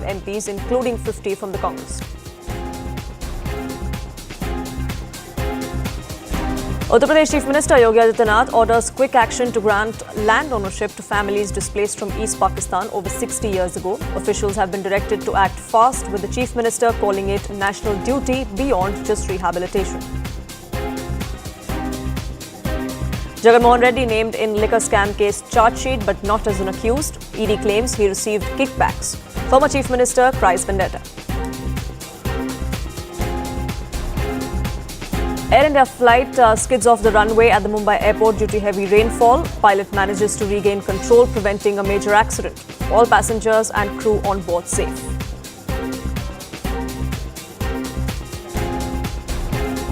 MPs, including 50 from the Congress. Uttar Pradesh Chief Minister Yogi Adityanath orders quick action to grant land ownership to families displaced from East Pakistan over 60 years ago. Officials have been directed to act fast, with the Chief Minister calling it national duty beyond just rehabilitation. Jagan Mohan Reddy named in liquor scam case charge sheet but not as an accused. ED claims he received kickbacks. Former Chief Minister cries vendetta. Air India flight skids off the runway at the Mumbai airport due to heavy rainfall. Pilot manages to regain control, preventing a major accident. All passengers and crew on board safe.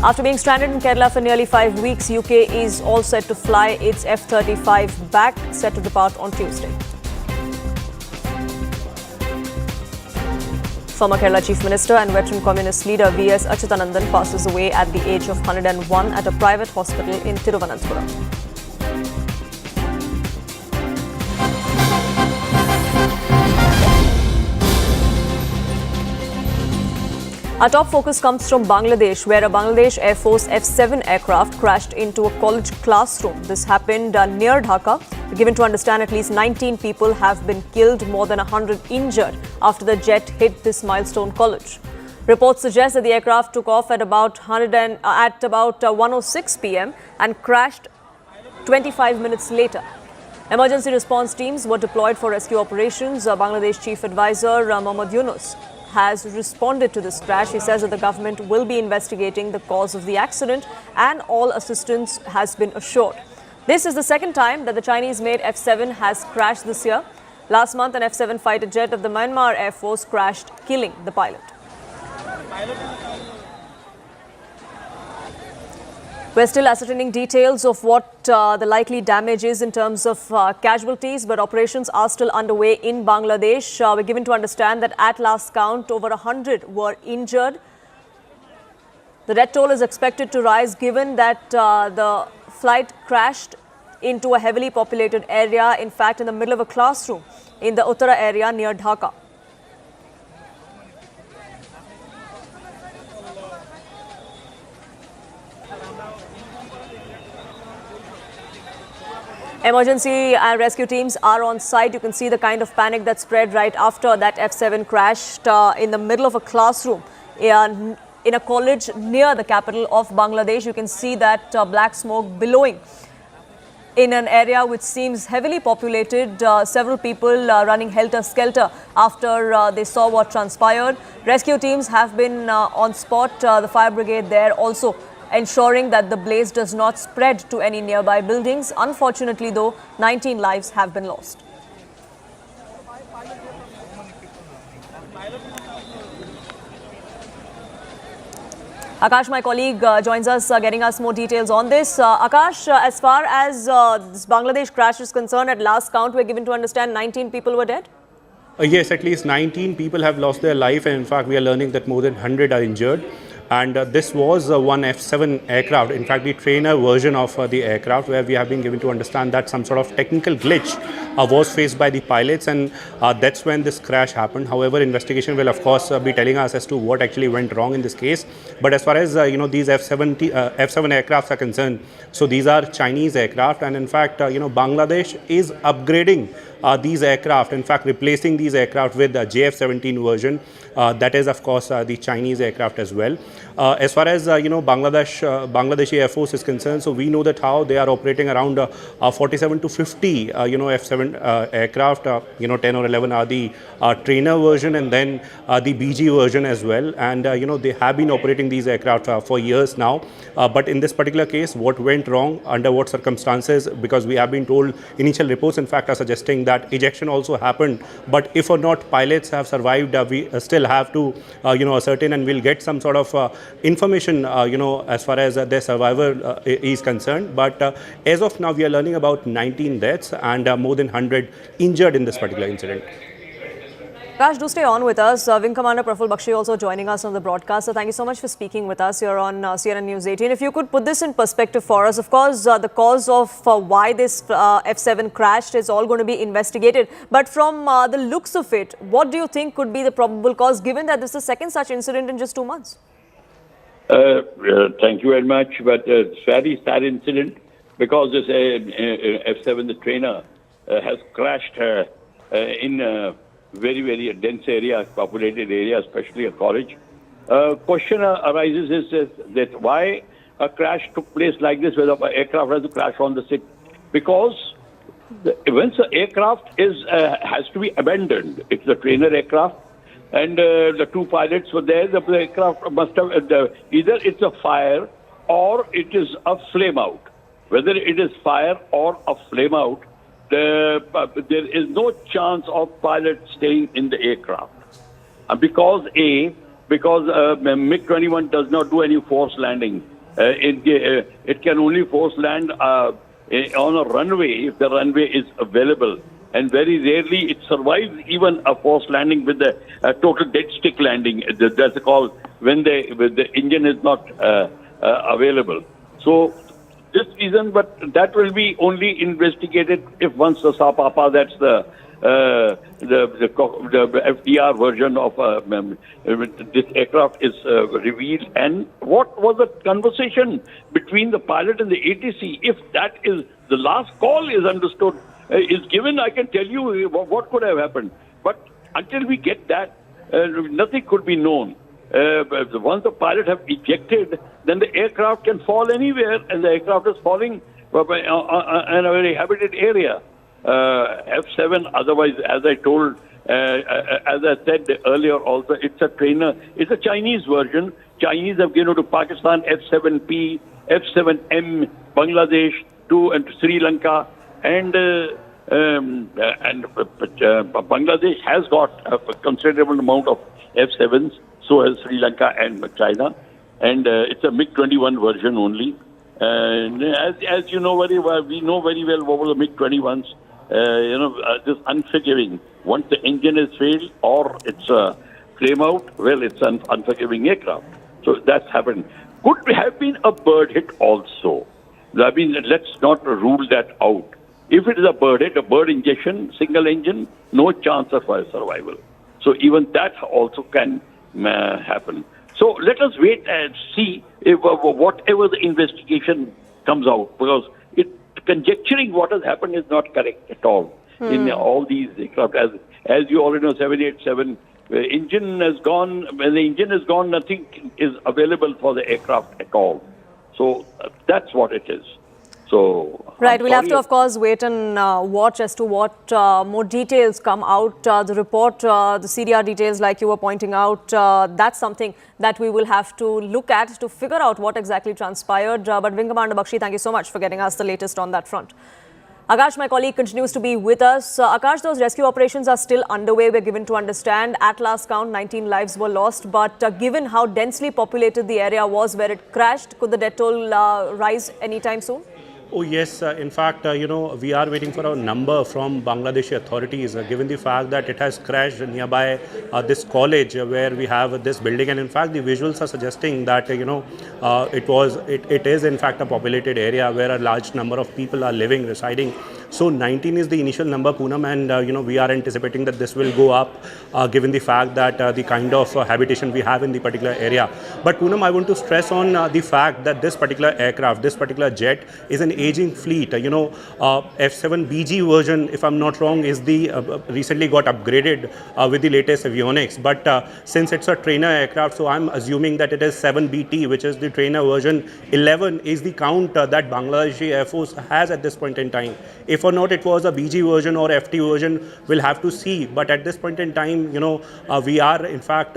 After being stranded in Kerala for nearly 5 weeks, UK is all set to fly its F-35 back, set to depart on Tuesday. Former Kerala Chief Minister and veteran Communist leader V.S. Achyutanandan passes away at the age of 101 at a private hospital in Thiruvananthapuram. Our top focus comes from Bangladesh, where a Bangladesh Air Force F-7 aircraft crashed into a college classroom. This happened near Dhaka. We're given to understand at least 19 people have been killed, more than 100 injured after the jet hit this milestone college. Reports suggest that the aircraft took off at about 1:06 p.m. and crashed 25 minutes later. Emergency response teams were deployed for rescue operations. Bangladesh Chief Advisor Mohammad Yunus has responded to this crash. He says that the government will be investigating the cause of the accident and all assistance has been assured. This is the second time that the Chinese-made F-7 has crashed this year. Last month, an F-7 fighter jet of the Myanmar Air Force crashed, killing the pilot. We're still ascertaining details of what the likely damage is in terms of casualties, but operations are still underway in Bangladesh. We're given to understand that at last count, over 100 were injured. The death toll is expected to rise given that the flight crashed into a heavily populated area, in fact in the middle of a classroom in the Uttara area near Dhaka. Emergency and rescue teams are on site. You can see the kind of panic that spread right after that F-7 crashed in the middle of a classroom in a college near the capital of Bangladesh. You can see that black smoke billowing in an area which seems heavily populated. Several people running helter-skelter after they saw what transpired. Rescue teams have been on spot. The fire brigade there also ensuring that the blaze does not spread to any nearby buildings. Unfortunately, though, 19 lives have been lost. Akash, my colleague, joins us, getting us more details on this. Akash, as far as this Bangladesh crash is concerned, at last count, we're given to understand 19 people were dead? Yes, at least 19 people have lost their life, and in fact, we are learning that more than 100 are injured. And this was one F-7 aircraft, in fact the trainer version of the aircraft, where we have been given to understand that some sort of technical glitch was faced by the pilots, and that's when this crash happened. However, investigation will of course be telling us as to what actually went wrong in this case. But as far as these F-7 aircrafts are concerned, so these are Chinese aircraft, and in fact Bangladesh is upgrading these aircraft, in fact replacing these aircraft with the JF-17 version. That is of course the Chinese aircraft as well. As far as Bangladeshi Air Force is concerned, so we know that how they are operating around 47 to 50 F-7 aircraft. 10 or 11 are the trainer version, and then the BG version as well. And they have been operating these aircraft for years now. But in this particular case, what went wrong, under what circumstances? Because we have been told, initial reports in fact are suggesting that ejection also happened. But if or not pilots have survived, we still have to ascertain, and we'll get some sort of information as far as their survival is concerned. But as of now, we are learning about 19 deaths and more than 100 injured in this particular incident. Akash, do stay on with us. Wing Commander Praful Bakshi also joining us on the broadcast. So thank you so much for speaking with us here on CNN News 18. If you could put this in perspective for us, of course, the cause of why this F-7 crashed is all going to be investigated. But from the looks of it, what do you think could be the probable cause, given that this is the second such incident in just 2 months? Thank you very much. But it's a very sad incident because this F-7, the trainer, has crashed in very, very dense area, populated area, especially a college. Question arises is that why a crash took place like this, where the aircraft has to crash on the city? Because once the aircraft has to be abandoned, it's the trainer aircraft, and the two pilots were there. The aircraft must have either it's a fire or it is a flame out. Whether it is fire or a flame out, there is no chance of pilot staying in the aircraft. Because MiG-21 does not do any forced landing. It can only force land on a runway if the runway is available. And very rarely it survives even a forced landing with the total dead stick landing. That's called when the engine is not available. So this reason, but that will be only investigated if once the SAPAPA, that's the FDR version of this aircraft is revealed. And what was the conversation between the pilot and the ATC? If that is the last call is understood, is given, I can tell you what could have happened. But until we get that, nothing could be known. Once the pilot have ejected, then the aircraft can fall anywhere, and the aircraft is falling in a very habited area. F-7, otherwise, as I told, as I said earlier also, it's a trainer. It's a Chinese version. Chinese have given to Pakistan F-7P, F-7M, Bangladesh, and Sri Lanka, and Bangladesh has got a considerable amount of F-7s. So has Sri Lanka and China, and it's a MiG-21 version only. As you know very well, we know very well what were the MiG-21s. This unforgiving. Once the engine is failed or it's a flame out, well, it's an unforgiving aircraft. So that's happened. Could have been a bird hit also. I mean, let's not rule that out. If it is a bird hit, a bird injection, single engine, no chance of survival. So even that also can happen. So let us wait and see if whatever the investigation comes out, because conjecturing what has happened is not correct at all. In all these aircraft, as you already know, 787 engine has gone. When the engine is gone, nothing is available for the aircraft at all. So that's what it is. So right, we'll have to, of course, wait and watch as to what more details come out. The report, the CDR details, like you were pointing out, that's something that we will have to look at to figure out what exactly transpired. But Wing Commander Bakshi, thank you so much for getting us the latest on that front. Akash, my colleague, continues to be with us. Akash, those rescue operations are still underway. We're given to understand at last count, 19 lives were lost. But given how densely populated the area was where it crashed, could the death toll rise anytime soon? Oh yes, in fact, we are waiting for a number from Bangladeshi authorities, given the fact that it has crashed nearby this college where we have this building, and in fact the visuals are suggesting that it is in fact a populated area where a large number of people are living, residing. So 19 is the initial number, Poonam, and we are anticipating that this will go up given the fact that the kind of habitation we have in the particular area. But Poonam, I want to stress on the fact that this particular aircraft, this particular jet is an aging fleet. F-7BG version, if I'm not wrong, is the recently got upgraded with the latest avionics. But since it's a trainer aircraft, so I'm assuming that it is 7BT, which is the trainer version. 11 is the count that Bangladeshi Air Force has at this point in time. If or not it was a BG version or FT version, we'll have to see. But at this point in time, we are in fact,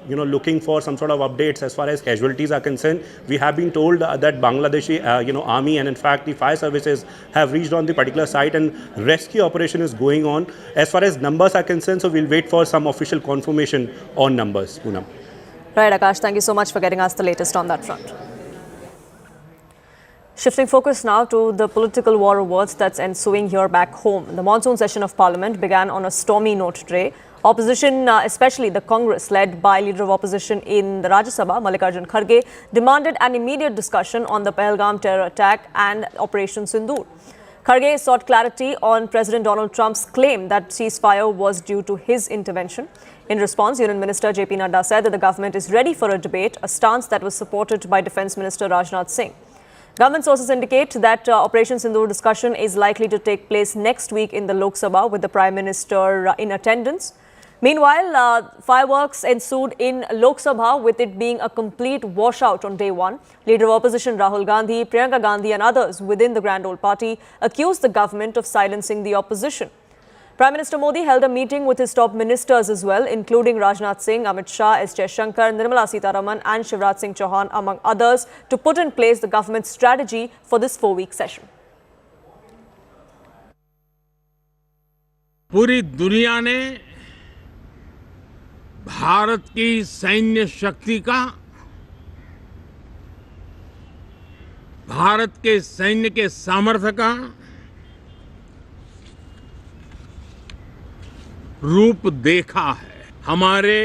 looking for some sort of updates as far as casualties are concerned. We have been told that Bangladeshi, army and in fact the fire services have reached on the particular site and rescue operation is going on. As far as numbers are concerned, so we'll wait for some official confirmation on numbers. Poonam. Right, Akash, thank you so much for getting us the latest on that front. Shifting focus now to the political war of words that's ensuing here back home. The monsoon session of Parliament began on a stormy note today. Opposition, especially the Congress led by Leader of Opposition in the Rajya Sabha, Mallikarjun Kharge, demanded an immediate discussion on the Pahalgam terror attack and Operation Sindoor. Kharge sought clarity on President Donald Trump's claim that ceasefire was due to his intervention. In response, Union Minister J.P. Nadda said that the government is ready for a debate, a stance that was supported by Defence Minister Rajnath Singh. Government sources indicate that Operation Sindoor discussion is likely to take place next week in the Lok Sabha with the Prime Minister in attendance. Meanwhile, fireworks ensued in Lok Sabha with it being a complete washout on day one. Leader of Opposition Rahul Gandhi, Priyanka Gandhi and others within the Grand Old Party accused the government of silencing the opposition. Prime Minister Modi held a meeting with his top ministers as well, including Rajnath Singh, Amit Shah, S. Jaishankar, Nirmala Sitharaman and Shivraj Singh Chauhan, among others, to put in place the government's strategy for this 4-week session. पूरी दुनिया ने भारत की सैन्य शक्ति का, भारत के सैन्य के सामर्थ्य का रूप देखा है। हमारे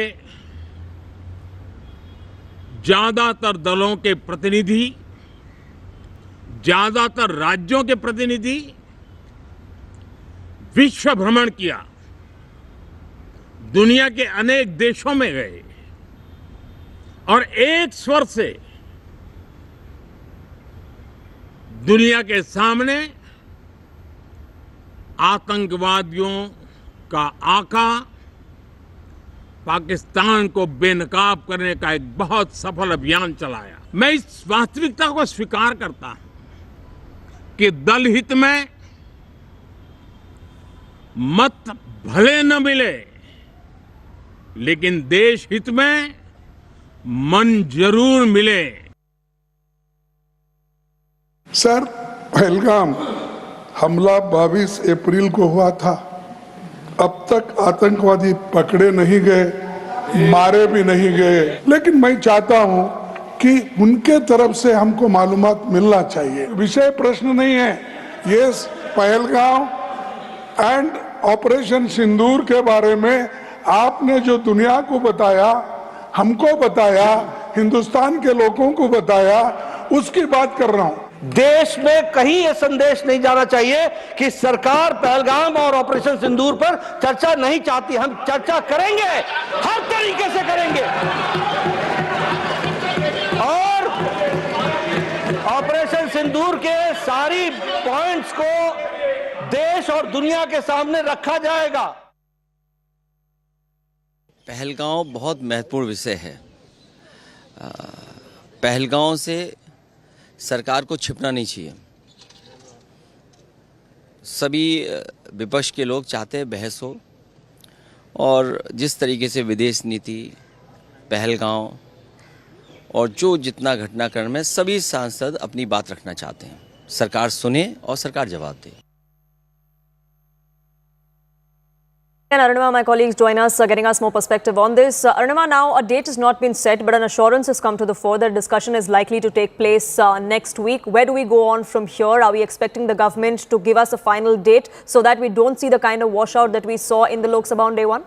ज्यादातर दलों के प्रतिनिधि, ज्यादातर राज्यों के प्रतिनिधि विश्व भ्रमण किया, दुनिया के अनेक देशों में गए और एक स्वर से दुनिया के सामने आतंकवादियों का आका पाकिस्तान को बेनकाब करने का एक बहुत सफल अभियान चलाया। मैं इस वास्तविकता को स्वीकार करता हूं कि दल हित में मत भले न मिले, लेकिन देश हित में मन जरूर मिले। सर, पहलगाम हमला 22 अप्रैल को हुआ था। अब तक आतंकवादी पकड़े नहीं गए, मारे भी नहीं गए, लेकिन मैं चाहता हूं कि उनके तरफ से हमको मालूमात मिलना चाहिए। विषय प्रश्न नहीं है, ये पहलगाम एंड ऑपरेशन सिंदूर के बारे में आपने जो दुनिया को बताया, हमको बताया, हिंदुस्तान के लोगों को बताया, उसकी बात कर रहा हूं। देश में कहीं यह संदेश नहीं जाना चाहिए कि सरकार पहलगाम और ऑपरेशन सिंदूर पर चर्चा नहीं चाहती। हम चर्चा करेंगे, हर तरीके से करेंगे और ऑपरेशन सिंदूर के सारी पॉइंट्स को देश और दुनिया के सामने रखा जाएगा। पहलगांव बहुत महत्वपूर्ण विषय है। पहलगांव से सरकार को छिपना नहीं चाहिए। सभी विपक्ष के लोग चाहते हैं बहस हो, और जिस तरीके से विदेश नीति, पहलगांव और जो जितना घटनाक्रम है, सभी सांसद अपनी बात रखना चाहते हैं। सरकार सुने और सरकार जवाब दे। And Arunima, my colleagues join us, getting us more perspective on this. Arunima, now a date has not been set, but an assurance has come to the fore that discussion is likely to take place next week. Where do we go on from here? Are we expecting the government to give us a final date so that we don't see the kind of washout that we saw in the Lok Sabha on day one?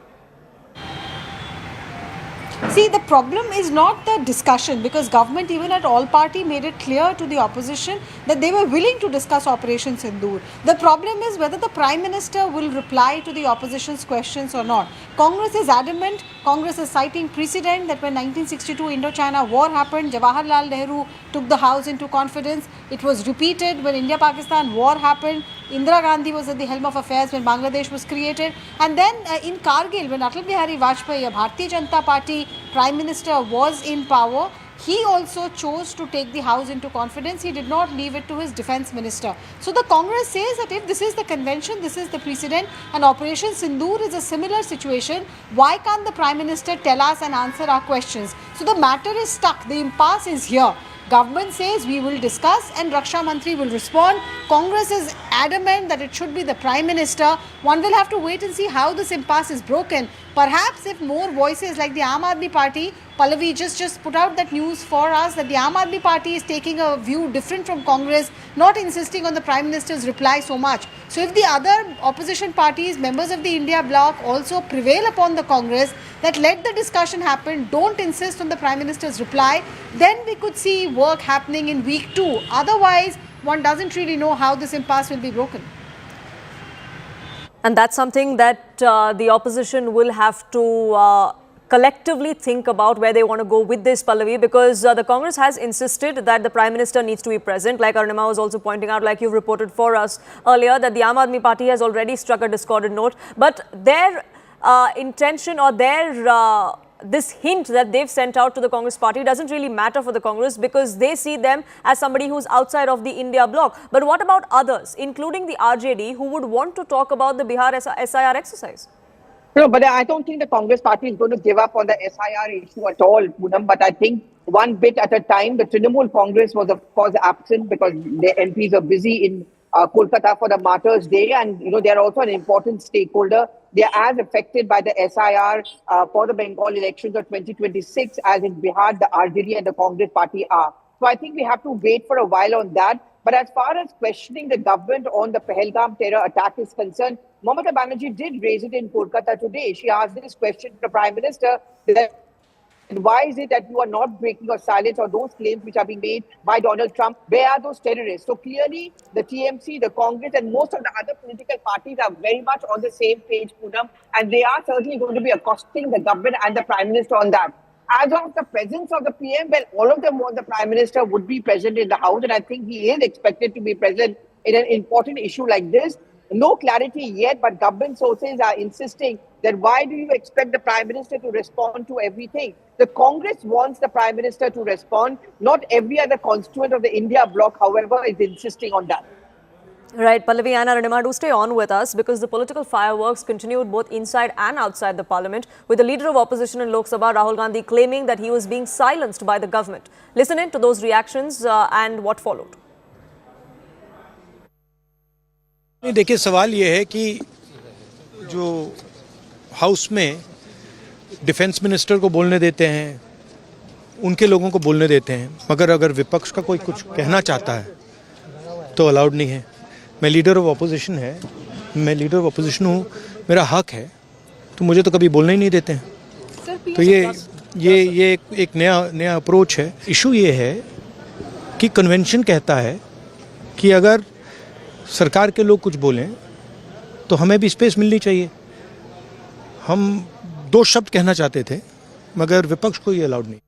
See, the problem is not the discussion, because government even at all party made it clear to the opposition that they were willing to discuss Operation Sindoor. The problem is whether the Prime Minister will reply to the opposition's questions or not. Congress is adamant. Congress is citing precedent that when 1962 Indo-China war happened, Jawaharlal Nehru took the House into confidence. It was repeated when India-Pakistan war happened. Indira Gandhi was at the helm of affairs when Bangladesh was created. And then in Kargil, when Atal Bihari Vajpayee, a Bharatiya Janata Party Prime Minister, was in power, he also chose to take the House into confidence. He did not leave it to his defence minister. So the Congress says that if this is the convention, this is the precedent, and Operation Sindoor is a similar situation, why can't the Prime Minister tell us and answer our questions? So the matter is stuck. The impasse is here. Government says we will discuss and Raksha Mantri will respond. Congress is adamant that it should be the Prime Minister. One will have to wait and see how this impasse is broken. Perhaps if more voices like the Aam Aadmi Party, Pallavi just put out that news for us that the Aam Aadmi Party is taking a view different from Congress, not insisting on the Prime Minister's reply so much. So if the other opposition parties, members of the India bloc also prevail upon the Congress that let the discussion happen, don't insist on the Prime Minister's reply, then we could see work happening in week 2. Otherwise, one doesn't really know how this impasse will be broken. And that's something that the opposition will have to collectively think about where they want to go with this, Pallavi, because the Congress has insisted that the Prime Minister needs to be present. Like Arunima was also pointing out, like you've reported for us earlier, that the Aam Aadmi Party has already struck a discordant note. But their intention or their this hint that they've sent out to the Congress party doesn't really matter for the Congress because they see them as somebody who's outside of the India bloc. But what about others, including the RJD, who would want to talk about the Bihar SIR exercise? No, but I don't think the Congress party is going to give up on the SIR issue at all, Poonam. But I think one bit at a time, the Trinamool Congress was of course absent because the MPs are busy in Kolkata for the Martyrs' Day, and they are also an important stakeholder. They are as affected by the SIR for the Bengal elections of 2026 as in Bihar, the RJD and the Congress party are. So I think we have to wait for a while on that. But as far as questioning the government on the Pahalgam terror attack is concerned, Mamata Banerjee did raise it in Kolkata today. She asked this question to the Prime Minister, why is it that you are not breaking your silence on those claims which are being made by Donald Trump? Where are those terrorists? So clearly, the TMC, the Congress and most of the other political parties are very much on the same page, Poonam, and they are certainly going to be accosting the government and the Prime Minister on that. As of the presence of the PM, well, all of them want the Prime Minister would be present in the House, and I think he is expected to be present in an important issue like this. No clarity yet, but government sources are insisting that why do you expect the Prime Minister to respond to everything? The Congress wants the Prime Minister to respond. Not every other constituent of the India bloc, however, is insisting on that. Right, Pallavi and Arunima, do stay on with us because the political fireworks continued both inside and outside the parliament, with the leader of opposition in Lok Sabha, Rahul Gandhi, claiming that he was being silenced by the government. Listen in to those reactions and what followed. देखिए, सवाल ये है कि जो house में defence minister को बोलने देते हैं, उनके लोगों को बोलने देते हैं, मगर अगर विपक्ष का कोई कुछ कहना चाहता है तो अलाउड नहीं है। मैं लीडर ऑफ अपोजिशन हूँ, मेरा हक है, तो मुझे तो कभी बोलने ही नहीं देते हैं। तो ये एक नया अप्रोच है। इशू ये है कि कन्वेंशन कहता है कि अगर सरकार के लोग कुछ बोलें तो हमें भी स्पेस मिलनी चाहिए। हम 2 शब्द कहना चाहते थे, मगर विपक्ष को ये अलाउड नहीं।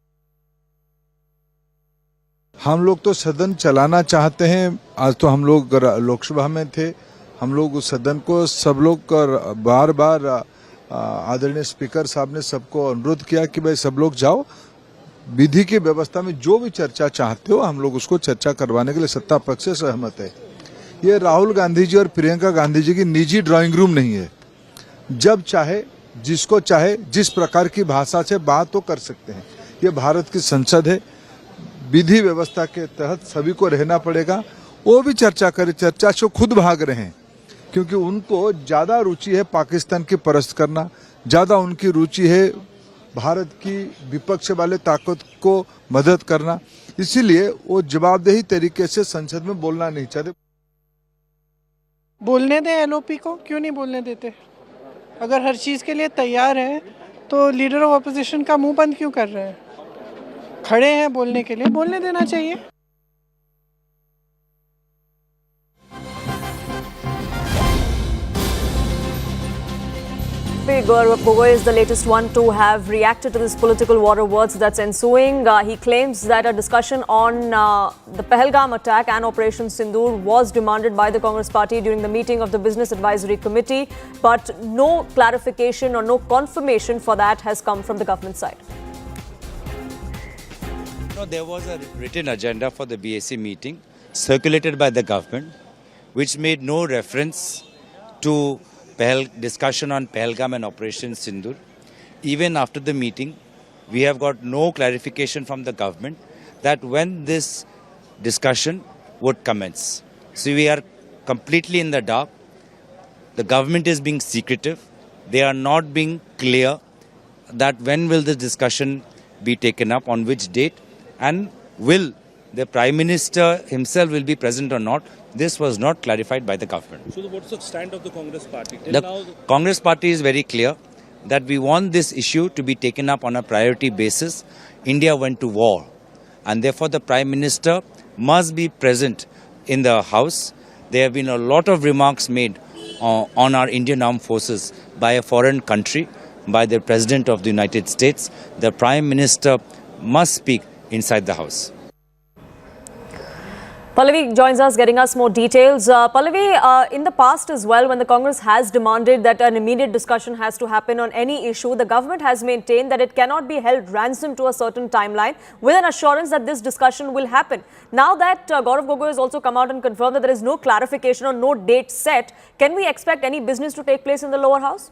हम लोग तो सदन चलाना चाहते हैं। आज तो हम लोग लोकसभा में थे, हम लोग उस सदन को सब लोग बार बार आदरणीय स्पीकर साहब ने सबको अनुरोध किया कि भाई सब लोग जाओ, विधि की व्यवस्था में जो भी चर्चा चाहते हो हम लोग उसको चर्चा करवाने के लिए सत्ता पक्ष से सहमत है। ये राहुल गांधी जी और प्रियंका गांधी जी की निजी ड्राइंग रूम नहीं है। जब चाहे, जिसको चाहे, जिस प्रकार की भाषा से बात तो कर सकते हैं। ये भारत की संसद है, विधि व्यवस्था के तहत सभी को रहना पड़ेगा। वो भी चर्चा करे, चर्चा से खुद भाग रहे हैं क्योंकि उनको ज्यादा रुचि है पाकिस्तान की परस्त करना, ज्यादा उनकी रुचि है भारत की विपक्ष वाले ताकत को मदद करना। इसीलिए वो जवाबदेही तरीके से संसद में बोलना नहीं चाहते। बोलने दें एलओपी को, क्यों नहीं बोलने देते? अगर हर चीज़ के लिए तैयार है तो लीडर ऑफ अपोजिशन का मुंह बंद क्यों कर रहे हैं? खड़े हैं बोलने के लिए, बोलने देना चाहिए। Gaurav Gogoi is the latest one to have reacted to this political war of words that's ensuing. He claims that a discussion on the Pahalgam attack and Operation Sindoor was demanded by the Congress party during the meeting of the Business Advisory Committee, but no clarification or no confirmation for that has come from the government side. No, there was a written agenda for the BAC meeting circulated by the government, which made no reference to discussion on Pahalgam and Operation Sindoor. Even after the meeting, we have got no clarification from the government that when this discussion would commence. So we are completely in the dark. The government is being secretive. they are not being clear that when will the discussion be taken up, on which date, and will the Prime Minister himself will be present or not. This was not clarified by the government. So what's the stand of the Congress party? The Congress party is very clear that we want this issue to be taken up on a priority basis. India went to war, and therefore the Prime Minister must be present in the House. There have been a lot of remarks made on our Indian armed forces by a foreign country, by the President of the United States. The Prime Minister must speak inside the House. Pallavi joins us, getting us more details. Pallavi, in the past as well, when the Congress has demanded that an immediate discussion has to happen on any issue, the government has maintained that it cannot be held ransom to a certain timeline with an assurance that this discussion will happen. Now that Gaurav Gogoi has also come out and confirmed that there is no clarification or no date set, can we expect any business to take place in the lower house?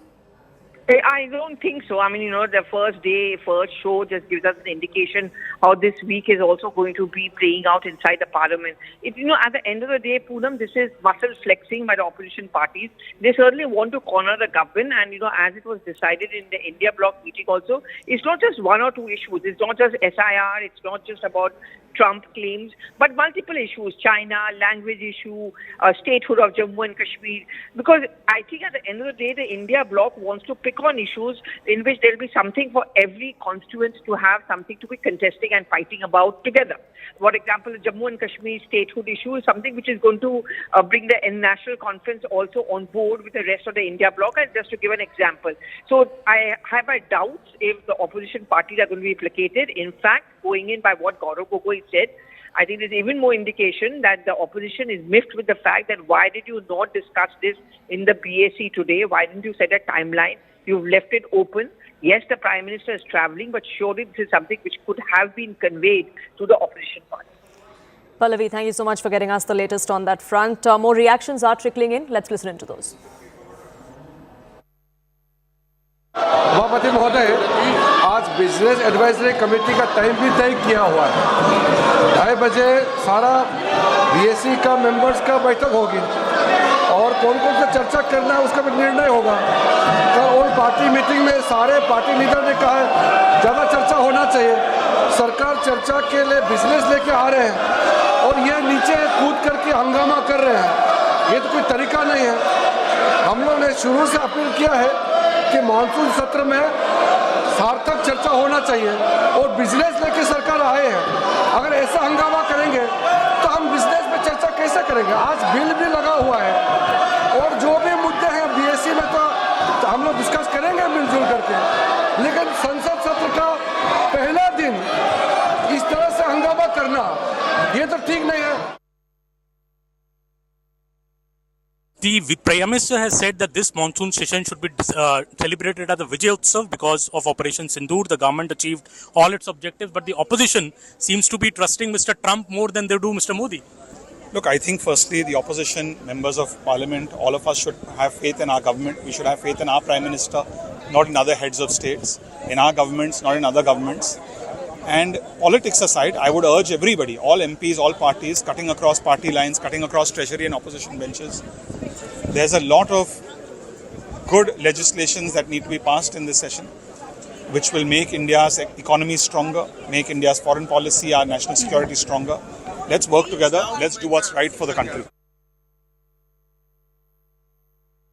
I don't think so. I mean, the first show just gives us an indication how this week is also going to be playing out inside the parliament. At the end of the day, Poonam, this is muscle flexing by the opposition parties. They certainly want to corner the government, and, as it was decided in the India bloc meeting also, it's not just one or two issues. It's not just SIR. It's not just about Trump claims, but multiple issues: China, language issue, statehood of Jammu and Kashmir. Because I think at the end of the day, the India bloc wants to pick on issues in which there will be something for every constituent to have something to be contesting and fighting about together. For example, the Jammu and Kashmir statehood issue is something which is going to bring the National Conference also on board with the rest of the India bloc. And just to give an example, so I have my doubts if the opposition parties are going to be placated. In fact, going in by what Gaurav Gogoi said, I think there's even more indication that the opposition is miffed with the fact that why did you not discuss this in the BAC today? Why didn't you set a timeline? You've left it open. Yes, the Prime Minister is travelling, but surely this is something which could have been conveyed to the opposition party. Pallavi, thank you so much for getting us the latest on that front. More reactions are trickling in. Let's listen into those. सभापति महोदय, आज business advisory committee का time भी तय किया हुआ है। 2:30 बजे सारा बीएससी का मेंबर्स का बैठक होगी और कौन कौन सा चर्चा करना है उसका भी निर्णय होगा। कल ऑल पार्टी मीटिंग में सारे पार्टी लीडर ने कहा है ज़्यादा चर्चा होना चाहिए। सरकार चर्चा के लिए बिजनेस लेके आ रहे हैं और ये नीचे कूद करके हंगामा कर रहे हैं। ये तो कोई तरीका नहीं है। हम लोग ने शुरू से अपील किया है कि मानसून सत्र में सार्थक चर्चा होना चाहिए और बिजनेस लेके सरकार आए हैं। अगर ऐसा हंगामा करेंगे तो हम बिजनेस में चर्चा कैसे करेंगे? आज बिल भी लगा हुआ है और जो भी मुद्दे हैं बीएससी में तो हम लोग डिस्कस करेंगे मिलजुल करके, लेकिन संसद सत्र का पहला दिन इस तरह से हंगामा करना ये तो ठीक नहीं है। The Prime Minister has said that this monsoon session should be celebrated as a Vijay Utsav because of Operation Sindoor. The government achieved all its objectives, but the opposition seems to be trusting Mr. Trump more than they do Mr. Modi. Look, I think firstly the opposition, members of parliament, all of us should have faith in our government. We should have faith in our Prime Minister, not in other heads of states, in our governments, not in other governments. And politics aside, I would urge everybody, all MPs, all parties, cutting across party lines, cutting across treasury and opposition benches. There's a lot of good legislations that need to be passed in this session, which will make India's economy stronger, make India's foreign policy, our national security stronger. Let's work together. Let's do what's right for the country.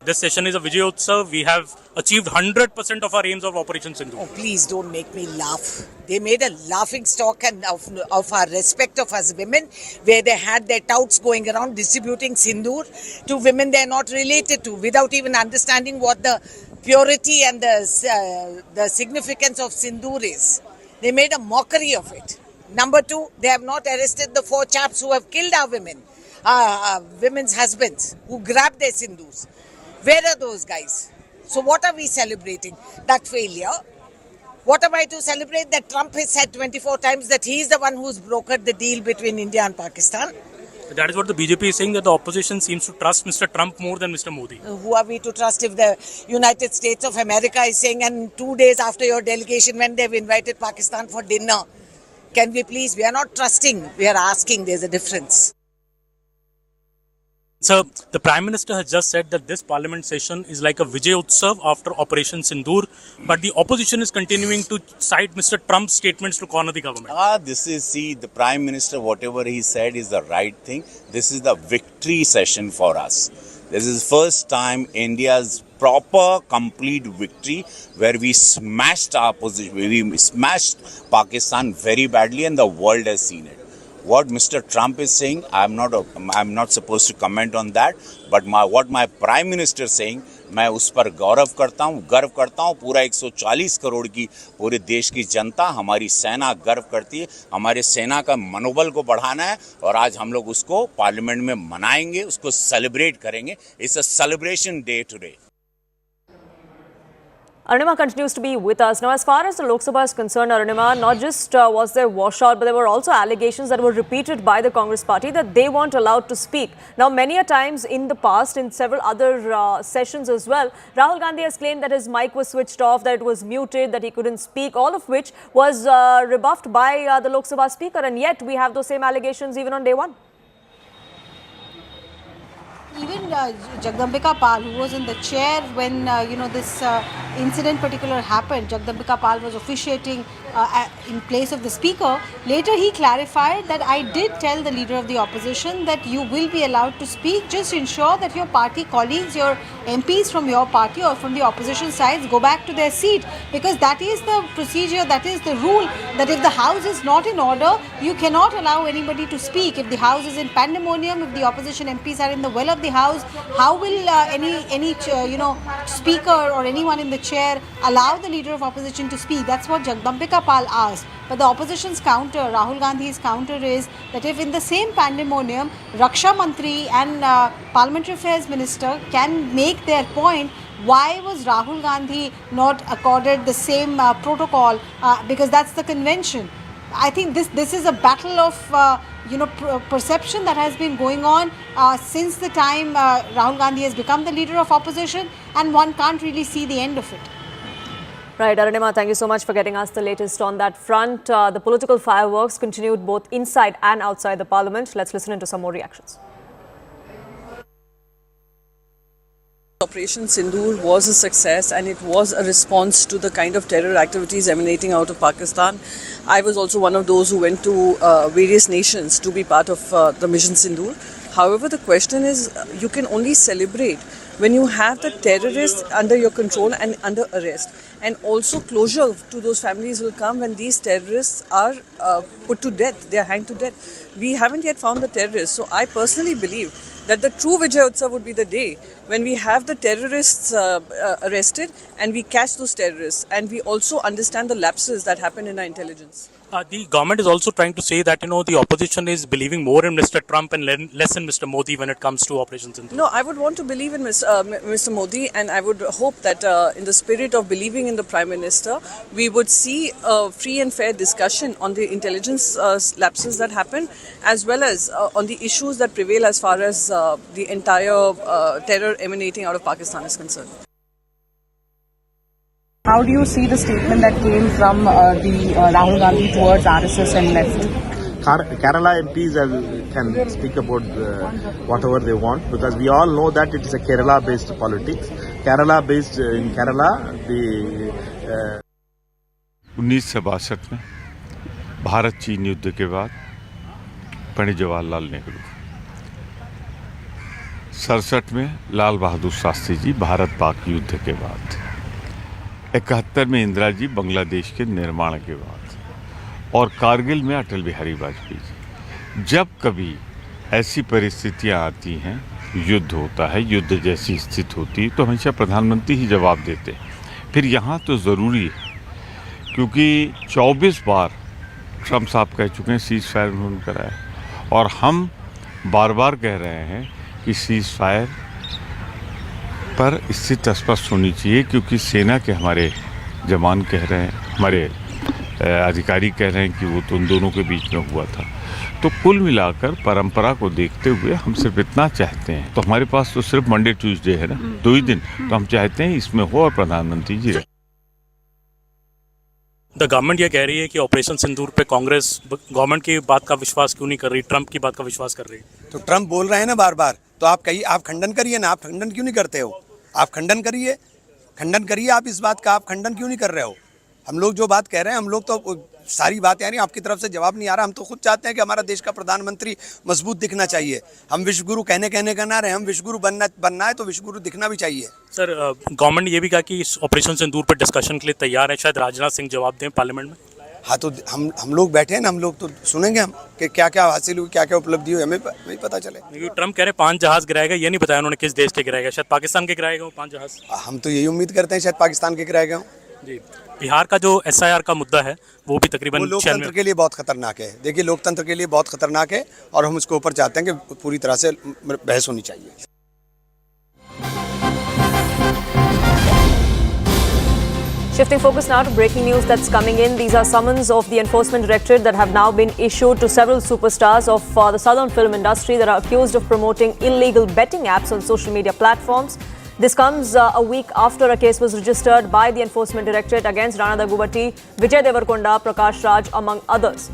This session is a Vijay Utsav. We have achieved 100% of our aims of Operation Sindoor. Oh, please don't make me laugh. They made a laughing stock and of our respect of us women, where they had their touts going around distributing Sindoor to women they're not related to, without even understanding what the purity and the significance of Sindoor is. They made a mockery of it. Number two, they have not arrested the 4 chaps who have killed our women, women's husbands, who grabbed their Sindoors. Where are those guys? So what are we celebrating? That failure? What am I to celebrate? That Trump has said 24 times that he is the one who's brokered the deal between India and Pakistan. That is what the BJP is saying, that the opposition seems to trust Mr. Trump more than Mr. Modi. Who are we to trust if the United States of America is saying, and 2 days after your delegation when they've invited Pakistan for dinner? Can we please? We are not trusting, we are asking. There's a difference. Sir, the Prime Minister has just said that this Parliament session is like a Vijay Utsav after Operation Sindoor, but the opposition is continuing to cite Mr. Trump's statements to corner the government. The Prime Minister, whatever he said is the right thing. This is the victory session for us. This is the first time India's proper, complete victory where we smashed our opposition, we smashed Pakistan very badly and the world has seen it. What Mr. Trump is saying, I'm not supposed to comment on that, but what my Prime Minister is saying, मैं उस पर गर्व करता हूँ पूरा 140 करोड़ की पूरे देश की जनता हमारी सेना गर्व करती है, हमारे सेना का मनोबल को बढ़ाना है और आज हम लोग उसको पार्लियामेंट में मनाएंगे, उसको सेलिब्रेट करेंगे. It's a celebration day today. Arunima continues to be with us. Now, as far as the Lok Sabha is concerned, Arunima, not just was there washout, but there were also allegations that were repeated by the Congress party that they weren't allowed to speak. Now, many a times in the past, in several other sessions as well, Rahul Gandhi has claimed that his mic was switched off, that it was muted, that he couldn't speak, all of which was rebuffed by the Lok Sabha speaker. And yet, we have those same allegations even on day one. Even Jagdambika Pal, who was in the chair when this incident particular happened, Jagdambika Pal was officiating in place of the speaker. Later he clarified that I did tell the leader of the opposition that you will be allowed to speak, just ensure that your party colleagues, your MPs from your party or from the opposition sides go back to their seat, because that is the procedure, that is the rule, that if the house is not in order, you cannot allow anybody to speak. If the house is in pandemonium, if the opposition MPs are in the well of the house, how will any speaker or anyone in the chair allow the leader of opposition to speak? That's what Jagdambika Pal asked. But the opposition's counter, Rahul Gandhi's counter, is that if in the same pandemonium, Raksha Mantri and Parliamentary Affairs Minister can make their point, why was Rahul Gandhi not accorded the same protocol? Because that's the convention. I think this is a battle of perception that has been going on since the time Rahul Gandhi has become the leader of opposition, and one can't really see the end of it. Right, Arunima, thank you so much for getting us the latest on that front. The political fireworks continued both inside and outside the parliament. Let's listen into some more reactions. Operation Sindoor was a success, and it was a response to the kind of terror activities emanating out of Pakistan. I was also one of those who went to various nations to be part of the Mission Sindoor. However, the question is, you can only celebrate when you have the terrorists under your control and under arrest. And also closure to those families will come when these terrorists are put to death, they are hanged to death. We haven't yet found the terrorists. So I personally believe that the true Vijay Utsav would be the day when we have the terrorists arrested and we catch those terrorists, and we also understand the lapses that happen in our intelligence. The government is also trying to say that, the opposition is believing more in Mr. Trump and less in Mr. Modi when it comes to Operation Sindoor. No, I would want to believe in Mr. Modi, and I would hope that in the spirit of believing in the Prime Minister, we would see a free and fair discussion on the intelligence lapses that happen, as well as on the issues that prevail as far as the entire terror emanating out of Pakistan is concerned. How do you see the statement that came from the Rahul Gandhi towards RSS and left? Kerala MPs can speak about whatever they want, because we all know that it is a Kerala-based politics. Kerala-based in Kerala, the 1962 में भारत चीन युद्ध के बाद पंडित जवाहरलाल नेहरू, 67 में लाल बहादुर शास्त्री जी भारत पाक युद्ध के बाद, 71 में इंदिरा जी बांग्लादेश के निर्माण के बाद, और कारगिल में अटल बिहारी वाजपेयी जी। जब कभी ऐसी परिस्थितियां आती हैं, युद्ध होता है, युद्ध जैसी स्थिति होती है, तो हमेशा प्रधानमंत्री ही जवाब देते हैं। फिर यहाँ तो ज़रूरी है, क्योंकि 24 बार ट्रम्प साहब कह चुके हैं सीज़ फायर उन्होंने कराया, और हम बार बार कह रहे हैं कि सीज़ फायर पर स्थिति स्पष्ट होनी चाहिए, क्योंकि सेना के हमारे जवान कह रहे हैं, हमारे अधिकारी कह रहे हैं कि वो तो उन दोनों के बीच में हुआ था। तो कुल मिलाकर परंपरा को देखते हुए हम सिर्फ इतना चाहते हैं, तो हमारे पास तो सिर्फ मंडे ट्यूसडे है ना, 2 ही दिन, तो हम चाहते हैं इसमें हो और प्रधानमंत्री जी रहे। द गवर्नमेंट ये कह रही है कि ऑपरेशन सिंदूर पे कांग्रेस गवर्नमेंट की बात का विश्वास क्यों नहीं कर रही, ट्रंप की बात का विश्वास कर रही है। तो ट्रंप बोल रहे हैं ना बार बार तो आप खंडन करिए ना, आप खंडन क्यों नहीं करते हो? आप खंडन करिए आप इस बात का, आप खंडन क्यों नहीं कर रहे हो? हम लोग जो बात कह रहे हैं, हम लोग तो सारी बात यानी आपकी तरफ से जवाब नहीं आ रहा। हम तो खुद चाहते हैं कि हमारा देश का प्रधानमंत्री मजबूत दिखना चाहिए। हम विश्वगुरु कहने का ना रहे, हम विश्वगुरु बनना है तो विश्वगुरु दिखना भी चाहिए। सर, गवर्नमेंट ने ये भी कहा कि इस ऑपरेशन सिंदूर पर डिस्कशन के लिए तैयार है, शायद राजनाथ सिंह जवाब दें पार्लियामेंट में। हाँ, तो हम लोग बैठे हैं ना, हम लोग तो सुनेंगे हम कि क्या क्या हासिल हुई, क्या क्या उपलब्धि हुई, हमें पता चले। ट्रम्प कह रहे 5 जहाज गिराएगा, ये नहीं बताया उन्होंने किस देश के गिराएगा, शायद पाकिस्तान के गिराएगा वो 5 जहाज। हम तो यही उम्मीद करते हैं शायद पाकिस्तान के गिराएगा जी। बिहार का जो SIR का मुद्दा है वो भी तकरीबन लोकतंत्र के लिए बहुत खतरनाक है। देखिए, लोकतंत्र के लिए बहुत खतरनाक है और हम उसके ऊपर चाहते हैं कि पूरी तरह से बहस होनी चाहिए। Shifting focus now to breaking news that's coming in. These are summons of the Enforcement Directorate that have now been issued to several superstars of the southern film industry that are accused of promoting illegal betting apps on social media platforms. This comes a week after a case was registered by the Enforcement Directorate against Rana Daggubati, Vijay Devarkonda, Prakash Raj, among others.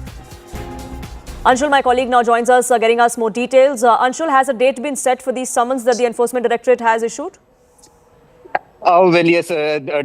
Anshul, my colleague, now joins us, getting us more details. Anshul, has a date been set for these summons that the Enforcement Directorate has issued? Well, yes,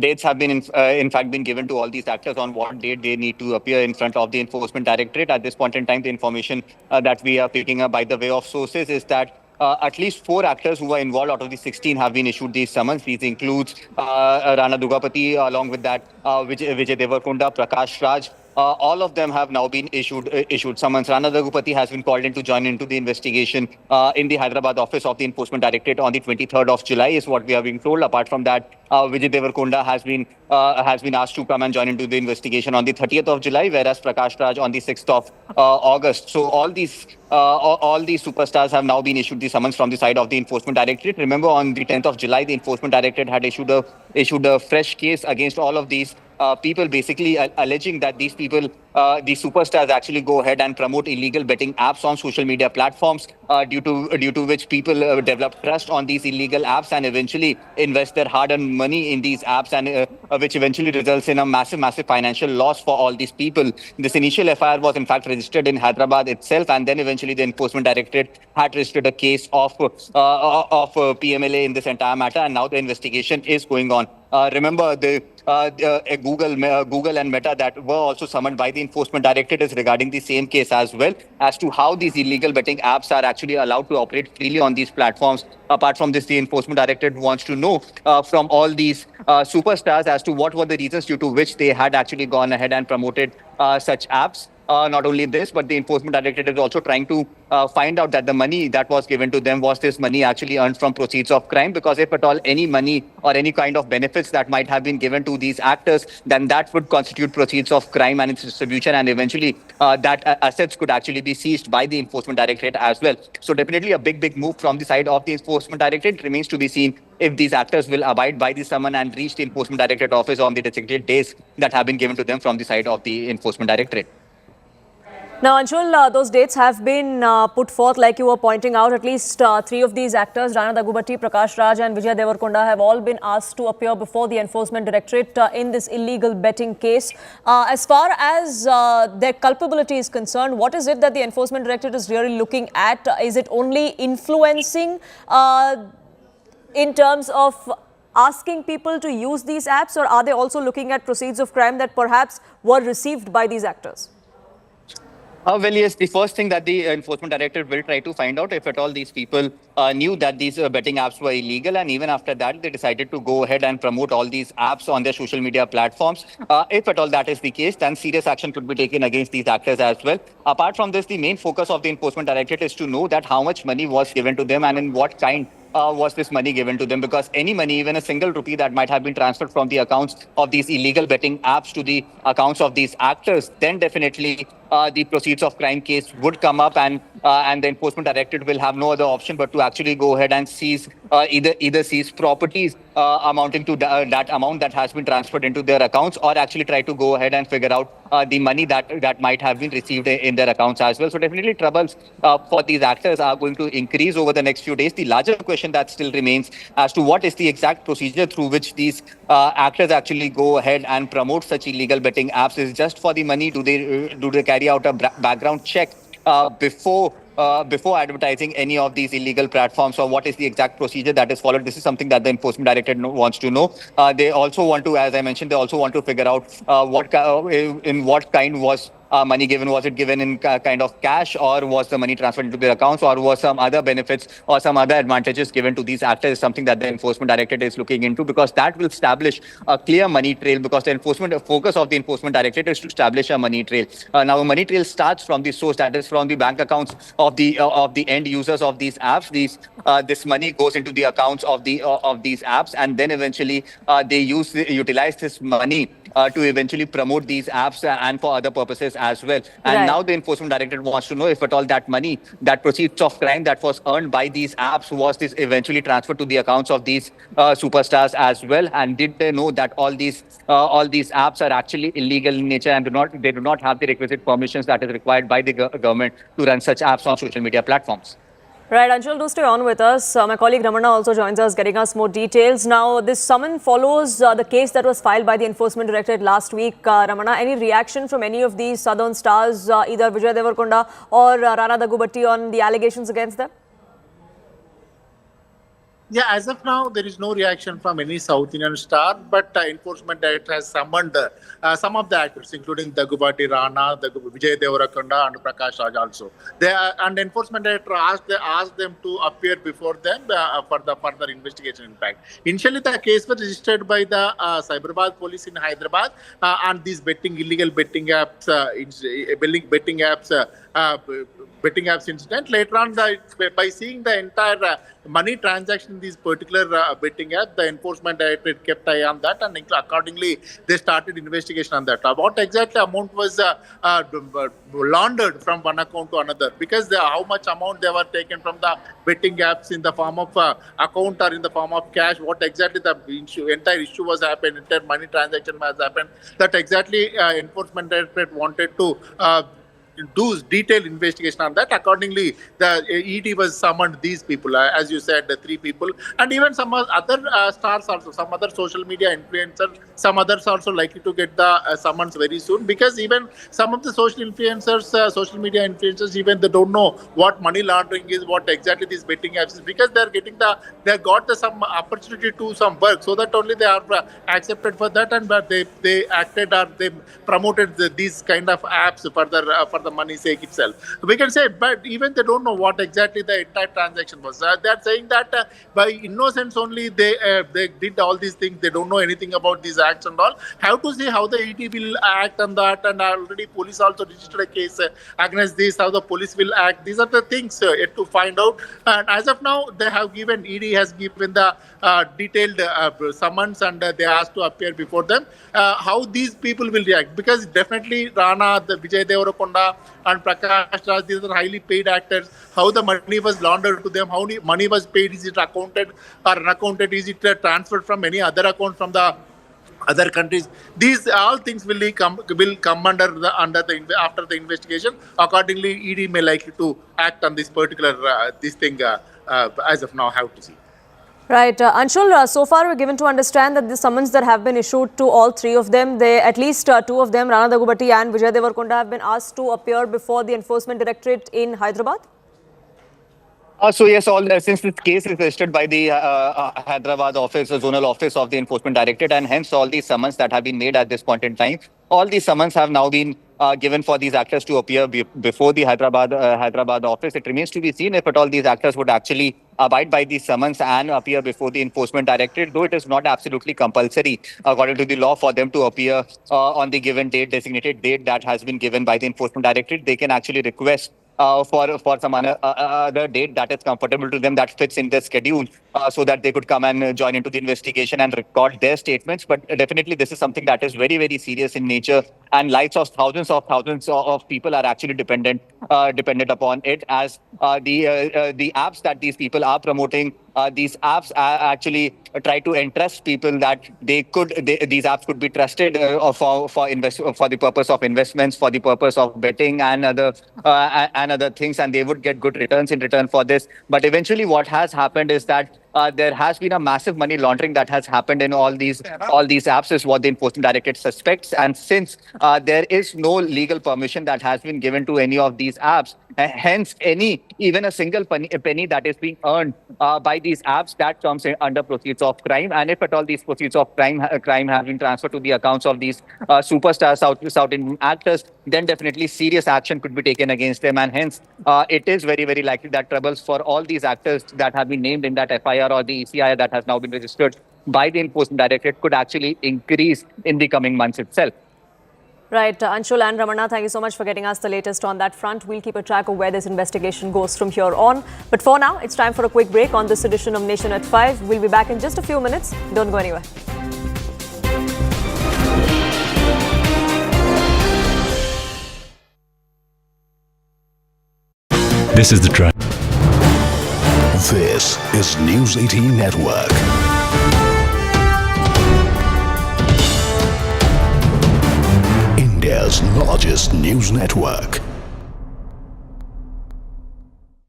dates have been in fact been given to all these actors on what date they need to appear in front of the Enforcement Directorate. At this point in time, the information that we are picking up by the way of sources is that at least 4 actors who were involved out of the 16 have been issued these summons. These includes Rana Daggubati, along with that Vijay Devarkonda, Prakash Raj. All of them have now been issued summons. Rana Daggubati has been called in to join into the investigation in the Hyderabad office of the Enforcement Directorate on the 23rd of July, is what we are being told. Apart from that, Vijay Devarkonda has been asked to come and join into the investigation on the 30th of July, whereas Prakash Raj on the 6th of August. So all these superstars have now been issued the summons from the side of the Enforcement Directorate. Remember, on the 10th of July, the Enforcement Directorate had issued a fresh case against all of these people, basically alleging that these people, these superstars, actually go ahead and promote illegal betting apps on social media platforms, due to which people develop trust on these illegal apps and eventually invest their hard-earned money in these apps, and which eventually results in a massive financial loss for all these people. This initial FIR was in fact registered in Hyderabad itself, and then eventually the Enforcement Directorate had registered a case of PMLA in this entire matter, and now the investigation is going on. Remember, Google and Meta that were also summoned by the Enforcement Directorate is regarding the same case as well, as to how these illegal betting apps are actually allowed to operate freely on these platforms. Apart from this, the Enforcement Directorate wants to know from all these superstars as to what were the reasons due to which they had actually gone ahead and promoted such apps. Not only this, but the Enforcement Directorate is also trying to find out that the money that was given to them, was this money actually earned from proceeds of crime? Because if at all any money or any kind of benefits that might have been given to these actors, then that would constitute proceeds of crime and its distribution, and eventually that assets could actually be seized by the Enforcement Directorate as well. So definitely a big move from the side of the Enforcement Directorate. It remains to be seen if these actors will abide by the summon and reach the Enforcement Directorate office on the designated days that have been given to them from the side of the Enforcement Directorate. Now, Anshul, those dates have been put forth, like you were pointing out. At least 3 of these actors, Rana Daggubati, Prakash Raj and Vijay Devarkonda, have all been asked to appear before the Enforcement Directorate in this illegal betting case. As far as their culpability is concerned, what is it that the Enforcement Directorate is really looking at? Is it only influencing in terms of asking people to use these apps, or are they also looking at proceeds of crime that perhaps were received by these actors? Well, yes, the first thing that the Enforcement Directorate will try to find out, if at all these people knew that these betting apps were illegal, and even after that they decided to go ahead and promote all these apps on their social media platforms. If at all that is the case, then serious action could be taken against these actors as well. Apart from this, the main focus of the Enforcement Directorate is to know that how much money was given to them and in what kind was this money given to them, because any money, even a single rupee that might have been transferred from the accounts of these illegal betting apps to the accounts of these actors, then definitely the proceeds of crime case would come up, and the Enforcement Directorate will have no other option but to actually go ahead and seize either seize properties amounting to that amount that has been transferred into their accounts, or actually try to go ahead and figure out the money that might have been received in their accounts as well. So definitely troubles for these actors are going to increase over the next few days. The larger question that still remains as to what is the exact procedure through which these actors actually go ahead and promote such illegal betting apps. Is just for the money? Do they carry out a background check before before advertising any of these illegal platforms, or what is the exact procedure that is followed. This is something that the Enforcement Directorate wants to know. They also want to, as I mentioned, they also want to figure out in what kind was money given. Was it given in kind of cash, or was the money transferred into their accounts, or was some other benefits or some other advantages given to these actors? Is something that the Enforcement Directorate is looking into, because that will establish a clear money trail, because the focus of the Enforcement Directorate is to establish a money trail. Now, a money trail starts from the source, that is from the bank accounts of the end users of these apps. This money goes into the accounts of these apps, and then eventually they utilize this money to eventually promote these apps and for other purposes as well. And Right. now the Enforcement Directorate wants to know if at all that money, that proceeds of crime that was earned by these apps, was this eventually transferred to the accounts of these superstars as well? And did they know that all these apps are actually illegal in nature and they do not have the requisite permissions that is required by the government to run such apps on social media platforms? Right, Anshul, do stay on with us. My colleague Ramana also joins us, getting us more details. Now, this summon follows the case that was filed by the Enforcement Directorate last week. Ramana, any reaction from any of these southern stars, either Vijay Devarkonda or Rana Daggubatti, on the allegations against them? Yeah, as of now, there is no reaction from any South Indian star, but Enforcement Directorate has summoned some of the actors, including Daggubatti, Rana, Vijay Devarakonda, and Prakash Raj also. And Enforcement Directorate asked them to appear before them for the further investigation. In fact, initially the case was registered by the Cyberabad police in Hyderabad, and these illegal betting apps, betting apps incident. Later on, by seeing the entire money transaction in these particular betting apps, the Enforcement Directorate kept eye on that, and accordingly they started investigation on that. What exactly amount was laundered from one account to another, because how much amount they were taken from the betting apps in the form of account or in the form of cash, what exactly the entire issue was happened, entire money transaction has happened, that exactly Enforcement Directorate wanted to do detailed investigation on that. Accordingly, the ED was summoned these people, as you said, the 3 people, and even some other stars also, some other social media influencers, some others also likely to get the summons very soon, because even some of the social media influencers, even they don't know what money laundering is, what exactly these betting apps is, because they got some opportunity to some work, so that only they are accepted for that, and they acted or they promoted these kind of apps for the money sake itself. We can say, but even they don't know what exactly the entire transaction was. They are saying that by innocence only they did all these things. They don't know anything about these acts and all. Have to see how the ED will act on that, and already police also registered a case against this. How the police will act. These are the things yet to find out. And as of now, ED has given the detailed summons, and they asked to appear before them. How these people will react, because definitely Rana, the Vijay Devarakonda, and Prakash Raj, these are highly paid actors. How the money was laundered to them, how money was paid, is it accounted or unaccounted, is it transferred from any other account from the other countries? These all things will come under after the investigation. Accordingly, ED may likely to act on this particular this thing. As of now, have to see. Right. Anshul, so far we're given to understand that the summons that have been issued to all 3 of them, at least 2 of them, Rana Daggubatti and Vijay Devarkonda, have been asked to appear before the Enforcement Directorate in Hyderabad? So yes, since this case is registered by the Hyderabad office, zonal office of the Enforcement Directorate, and hence all these summons that have been made at this point in time, all these summons have now been given for these actors to appear before the Hyderabad office. It remains to be seen if at all these actors would actually abide by these summons and appear before the Enforcement Directorate, though it is not absolutely compulsory according to the law for them to appear on the given designated date that has been given by the Enforcement Directorate. They can actually request for some other date that is comfortable to them, that fits in their schedule, so that they could come and join into the investigation and record their statements. But definitely this is something that is very, very serious in nature, and lives of thousands of people are actually dependent upon it, as the apps that these people are promoting, these apps actually try to entrust people that these apps could be trusted for the purpose of investments, for the purpose of betting and other things, and they would get good returns in return for this. But eventually what has happened is that there has been a massive money laundering that has happened in all these apps, is what the Enforcement Directorate suspects. And since there is no legal permission that has been given to any of these apps, Hence, even a single penny that is being earned by these apps, that comes under proceeds of crime. And if at all these proceeds of crime have been transferred to the accounts of these superstar South Indian actors, then definitely serious action could be taken against them. And hence, it is very, very likely that troubles for all these actors that have been named in that FIR or the ECI that has now been registered by the Enforcement Directorate could actually increase in the coming months itself. Right, Anshul and Ramana, thank you so much for getting us the latest on that front. We'll keep a track of where this investigation goes from here on. But for now, it's time for a quick break on this edition of Nation at 5. We'll be back in just a few minutes. Don't go anywhere. This is the track. This is News 18 Network. India's largest news network.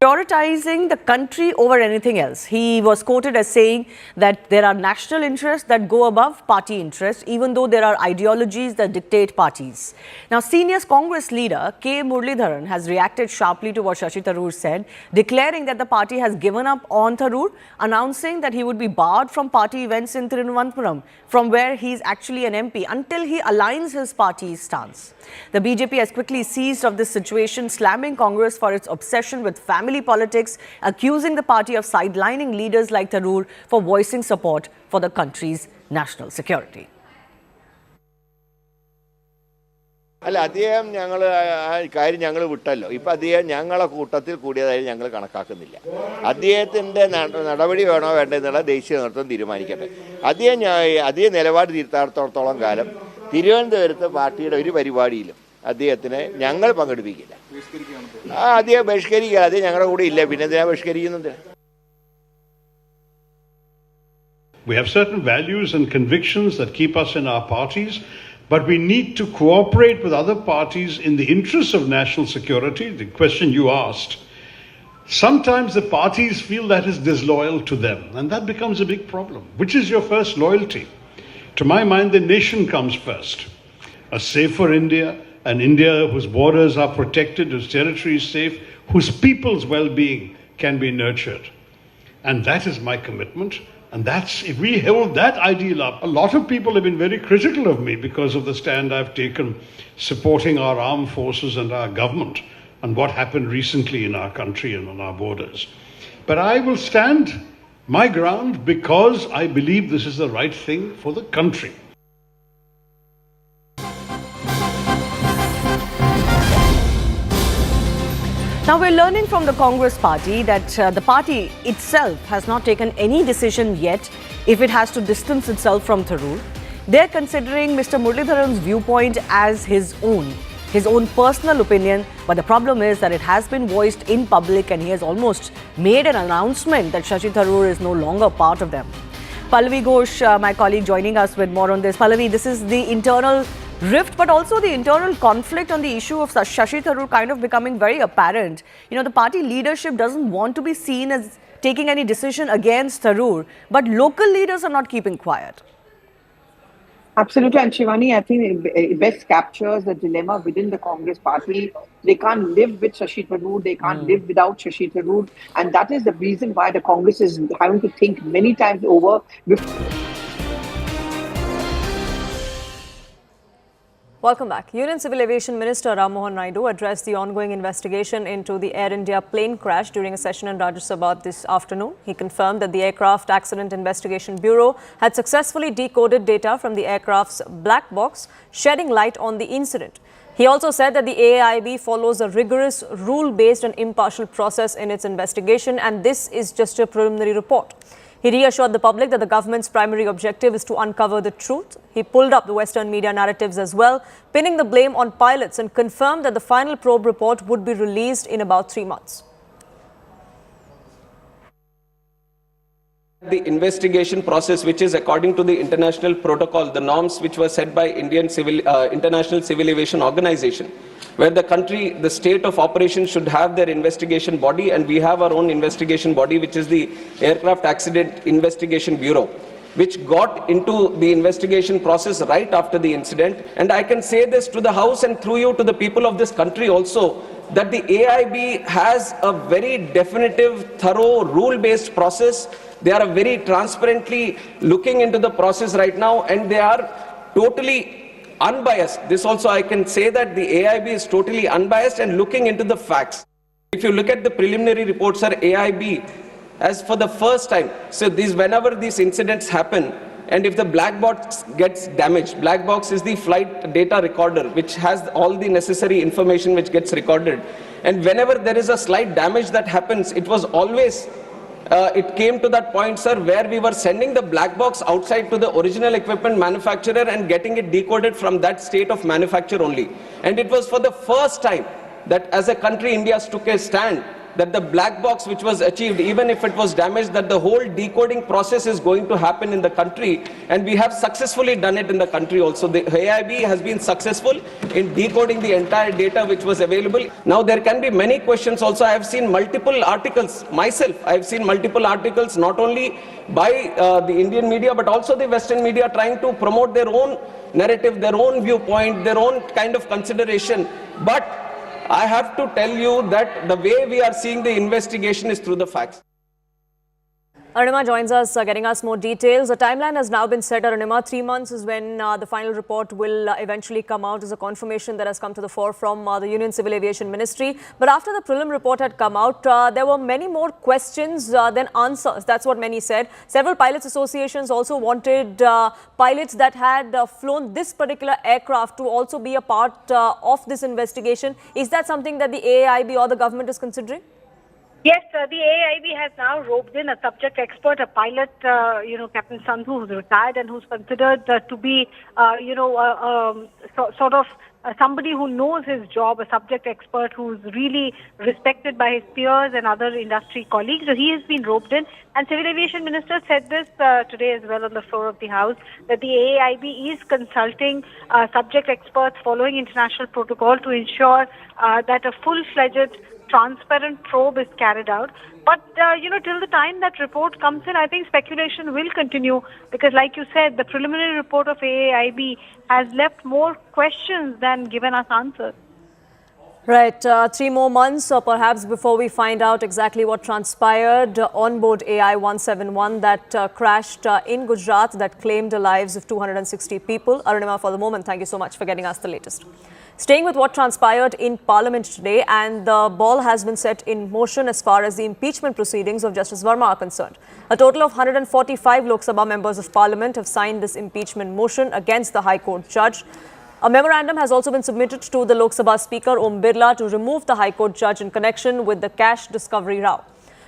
Prioritizing the country over anything else. He was quoted as saying that there are national interests that go above party interests, even though there are ideologies that dictate parties. Now, senior Congress leader K. Muralidharan has reacted sharply to what Shashi Tharoor said, declaring that the party has given up on Tharoor, announcing that he would be barred from party events in Thiruvananthapuram, from where he is actually an MP, until he aligns his party's stance. The BJP has quickly seized of this situation, slamming Congress for its obsession with family politics, accusing the party of sidelining leaders like Tharoor for voicing support for the country's national security. അല്ല അദ്ദേഹം ഞങ്ങൾ ആ കാര്യം ഞങ്ങൾ വിട്ടല്ലോ. ഇപ്പം അദ്ദേഹം ഞങ്ങളെ കൂട്ടത്തിൽ കൂടിയതായി ഞങ്ങൾ കണക്കാക്കുന്നില്ല. അദ്ദേഹത്തിൻ്റെ നടപടി വേണോ വേണ്ടെന്നുള്ള ദേശീയ നേതൃത്വം തീരുമാനിക്കട്ടെ. അദ്ദേഹം നിലപാട് തിരുത്താത്തോളം കാലം തിരുവനന്തപുരത്ത് പാർട്ടിയുടെ ഒരു പരിപാടിയിലും അദ്ദേഹത്തിനെ ഞങ്ങൾ പങ്കെടുപ്പിക്കില്ല. അദ്ദേഹം ബഹിഷ്കരിക്കുക. അദ്ദേഹം ഞങ്ങളുടെ കൂടെ ഇല്ല. പിന്നെ എന്തിനാ ബഹിഷ്കരിക്കുന്നത്? We have certain values and convictions that keep us in our parties. But we need to cooperate with other parties in the interests of national security, the question you asked. Sometimes the parties feel that is disloyal to them, and that becomes a big problem. Which is your first loyalty? To my mind, the nation comes first. A safer India, an India whose borders are protected, whose territory is safe, whose people's well-being can be nurtured. And that is my commitment. And if we hold that ideal up, a lot of people have been very critical of me because of the stand I've taken supporting our armed forces and our government and what happened recently in our country and on our borders. But I will stand my ground because I believe this is the right thing for the country. Now, we're learning from the Congress party that the party itself has not taken any decision yet if it has to distance itself from Tharoor. They're considering Mr. Muralidharan's viewpoint as his own personal opinion, but the problem is that it has been voiced in public and he has almost made an announcement that Shashi Tharoor is no longer part of them. Pallavi Ghosh, my colleague, joining us with more on this. Pallavi, this is the internal rift, but also the internal conflict on the issue of Shashi Tharoor kind of becoming very apparent. You know, the party leadership doesn't want to be seen as taking any decision against Tharoor, but local leaders are not keeping quiet. Absolutely, and Shivani, I think it best captures the dilemma within the Congress party. They can't live with Shashi Tharoor, they can't live without Shashi Tharoor, and that is the reason why the Congress is having to think many times over before. Welcome back. Union Civil Aviation Minister Ram Mohan Naidu addressed the ongoing investigation into the Air India plane crash during a session in Rajya Sabha this afternoon. He confirmed that the Aircraft Accident Investigation Bureau had successfully decoded data from the aircraft's black box, shedding light on the incident. He also said that the AAIB follows a rigorous, rule-based and impartial process in its investigation, and this is just a preliminary report. He reassured the public that the government's primary objective is to uncover the truth. He pulled up the Western media narratives as well, pinning the blame on pilots, and confirmed that the final probe report would be released in about 3 months. The investigation process, which is according to the international protocol, the norms which were set by International Civil Aviation Organization, where the state of operation should have their investigation body, and we have our own investigation body, which is the Aircraft Accident Investigation Bureau, which got into the investigation process right after the incident. And I can say this to the House and through you to the people of this country also, that the AIB has a very definitive, thorough, rule-based process. They are very transparently looking into the process right now, and they are totally unbiased. This also I can say that the AIB is totally unbiased and looking into the facts. If you look at the preliminary reports, sir, AIB has for the first time, so whenever these incidents happen, and if the black box gets damaged, black box is the flight data recorder, which has all the necessary information which gets recorded. And whenever there is a slight damage that happens, it was always, it came to that point, sir, where we were sending the black box outside to the original equipment manufacturer and getting it decoded from that state of manufacture only. And it was for the first time that as a country, India took a stand that the black box which was achieved, even if it was damaged, that the whole decoding process is going to happen in the country, and we have successfully done it in the country also. The AIB has been successful in decoding the entire data which was available. Now there can be many questions also. I have seen multiple articles myself. I have seen multiple articles not only by the Indian media but also the Western media trying to promote their own narrative, their own viewpoint, their own kind of consideration. But I have to tell you that the way we are seeing the investigation is through the facts. Arunima joins us, getting us more details. The timeline has now been set, Arunima. 3 months is when the final report will eventually come out. Is a confirmation that has come to the fore from the Union Civil Aviation Ministry. But after the prelim report had come out, there were many more questions than answers. That's what many said. Several pilots associations also wanted pilots that had flown this particular aircraft to also be a part of this investigation. Is that something that the AAIB or the government is considering? Yes, the AIB has now roped in a subject expert, a pilot, Captain Sandhu, who's retired and who's considered to be, somebody who knows his job, a subject expert who's really respected by his peers and other industry colleagues. So he has been roped in. And Civil Aviation Minister said this today as well on the floor of the House, that the AIB is consulting subject experts following international protocol to ensure that a full-fledged transparent probe is carried out. But, till the time that report comes in, I think speculation will continue because, like you said, the preliminary report of AAIB has left more questions than given us answers. Right, 3 more months or perhaps before we find out exactly what transpired on board AI-171 that crashed in Gujarat that claimed the lives of 260 people. Arunima, for the moment, thank you so much for getting us the latest. Staying with what transpired in Parliament today, and the ball has been set in motion as far as the impeachment proceedings of Justice Verma are concerned. A total of 145 Lok Sabha members of Parliament have signed this impeachment motion against the High Court judge. A memorandum has also been submitted to the Lok Sabha Speaker Om Birla to remove the High Court judge in connection with the cash discovery row.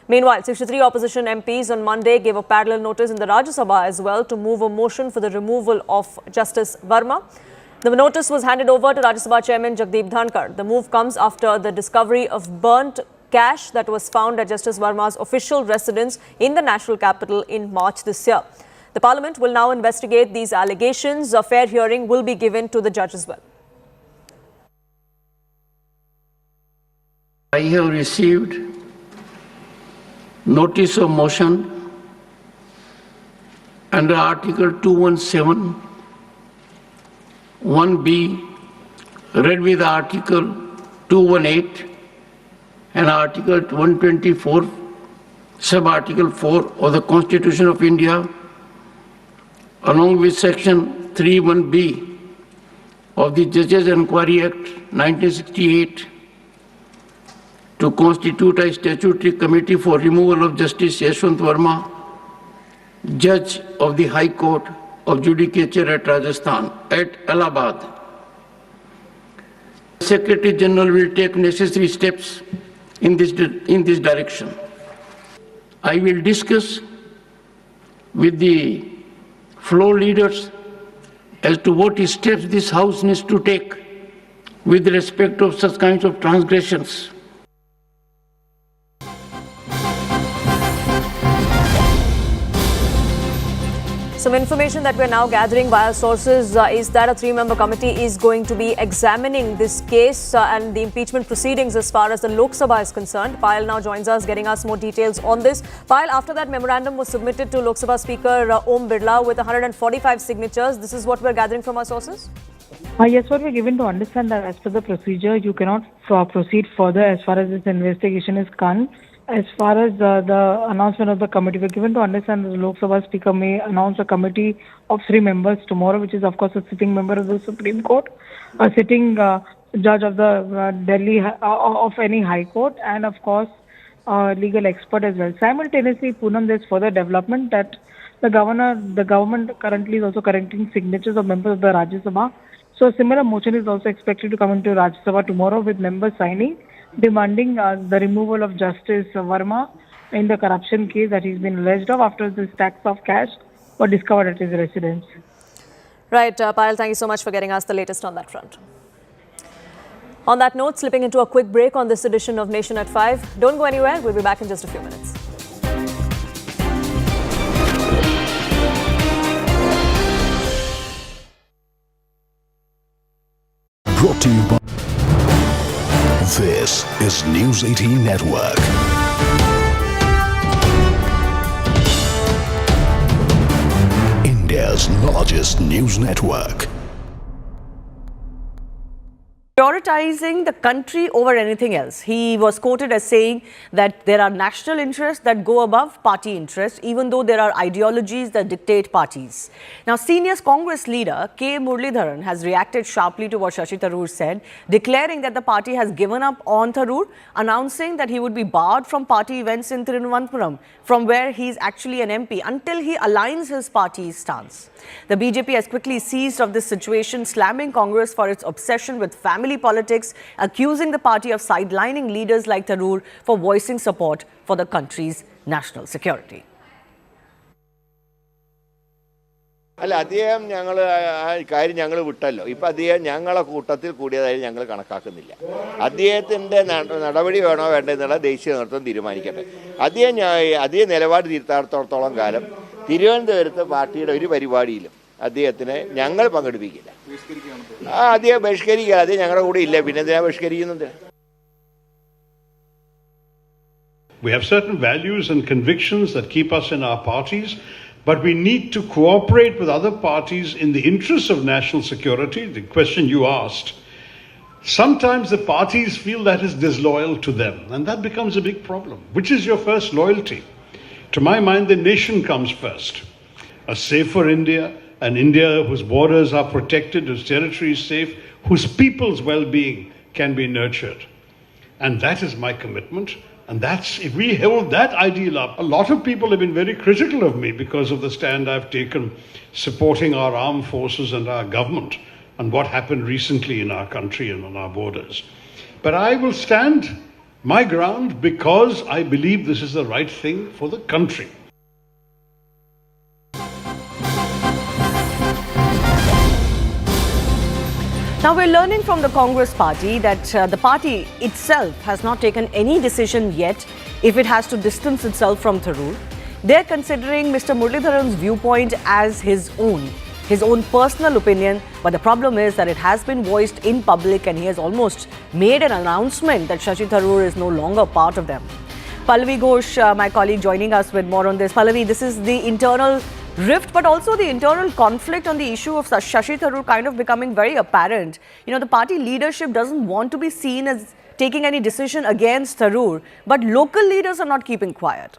Meanwhile, 63 opposition MPs on Monday gave a parallel notice in the Rajya Sabha as well to move a motion for the removal of Justice Verma. The notice was handed over to Rajya Sabha Chairman Jagdeep Dhankar. The move comes after the discovery of burnt cash that was found at Justice Verma's official residence in the national capital in March this year. The Parliament will now investigate these allegations. A fair hearing will be given to the judge as well. I have received notice of motion under Article 217 1B, read with Article 218 and Article 124, Sub-Article 4 of the Constitution of India, along with Section 31B of the Judges Enquiry Act 1968, to constitute a statutory committee for removal of Justice Yashwant Verma, Judge of the High Court of Judicature at Rajasthan, at Allahabad. The Secretary General will take necessary steps in this direction. I will discuss with the floor leaders as to what steps this House needs to take with respect of such kinds of transgressions. Some information that we're now gathering via sources is that a 3-member committee is going to be examining this case and the impeachment proceedings as far as the Lok Sabha is concerned. Payal now joins us, getting us more details on this. Payal, after that memorandum was submitted to Lok Sabha Speaker Om Birla with 145 signatures, this is what we're gathering from our sources? Yes, what we're given to understand that as per the procedure, you cannot proceed further as far as this investigation is concerned. As far as the announcement of the committee, we're given to understand that the Lok Sabha Speaker may announce a committee of 3 members tomorrow, which is of course a sitting member of the Supreme Court, a sitting judge of the Delhi of any High Court, and of course legal expert as well. Simultaneously, Poonam, there's further development that the government currently is also correcting signatures of members of the Rajya Sabha. So a similar motion is also expected to come into Rajya Sabha tomorrow with members signing, demanding the removal of Justice Verma in the corruption case that he's been alleged of after the stacks of cash were discovered at his residence. Right, Payal, thank you so much for getting us the latest on that front. On that note, slipping into a quick break on this edition of Nation at 5. Don't go anywhere, we'll be back in just a few minutes. Brought to you by... This is News 18 Network. India's largest news network. Prioritizing the country over anything else. He was quoted as saying that there are national interests that go above party interests, even though there are ideologies that dictate parties. Now, senior Congress leader K. Muralidharan has reacted sharply to what Shashi Tharoor said, declaring that the party has given up on Tharoor, announcing that he would be barred from party events in Thiruvananthapuram, from where he is actually an MP, until he aligns his party's stance. The BJP has quickly seized of this situation, slamming Congress for its obsession with family politics, accusing the party of sidelining leaders like Tharoor for voicing support for the country's national security. അല്ല അദ്ദേഹം ആ കാര്യം ഞങ്ങൾ വിട്ടല്ലോ. ഇപ്പം അദ്ദേഹം ഞങ്ങളെ കൂട്ടത്തിൽ കൂടിയതായി ഞങ്ങൾ കണക്കാക്കുന്നില്ല. അദ്ദേഹത്തിൻ്റെ നടപടി വേണോ വേണ്ടെന്നുള്ള ദേശീയ നേതൃത്വം തീരുമാനിക്കട്ടെ. അദ്ദേഹം നിലപാട് തിരുത്താത്തോളം കാലം തിരുവനന്തപുരത്ത് പാർട്ടിയുടെ ഒരു പരിപാടിയിലും അദ്ദേഹത്തിനെ ഞങ്ങൾ പങ്കെടുപ്പിക്കില്ല. അദ്ദേഹം ബഹിഷ്കരിക്കുക. അദ്ദേഹം ഞങ്ങളുടെ കൂടെ ഇല്ല, പിന്നെ എന്തിനാ ബഹിഷ്കരിക്കുന്നുണ്ട്? We have certain values and convictions that keep us in our parties, but we need to cooperate with other parties in the interests of national security, the question you asked. Sometimes the parties feel that is disloyal to them, and that becomes a big problem. Which is your first loyalty? To my mind, the nation comes first. A safer India, an India whose borders are protected, whose territory is safe, whose people's well-being can be nurtured. And that is my commitment. And if we hold that ideal up, a lot of people have been very critical of me because of the stand I've taken supporting our armed forces and our government and what happened recently in our country and on our borders. But I will stand my ground because I believe this is the right thing for the country. Now, we're learning from the Congress party that the party itself has not taken any decision yet if it has to distance itself from Tharoor. They're considering Mr. Muralidharan's viewpoint as his own personal opinion, but the problem is that it has been voiced in public and he has almost made an announcement that Shashi Tharoor is no longer part of them. Pallavi Ghosh, my colleague, joining us with more on this. Pallavi, this is the internal rift, but also the internal conflict on the issue of Shashi Tharoor kind of becoming very apparent. You know, the party leadership doesn't want to be seen as taking any decision against Tharoor, but local leaders are not keeping quiet.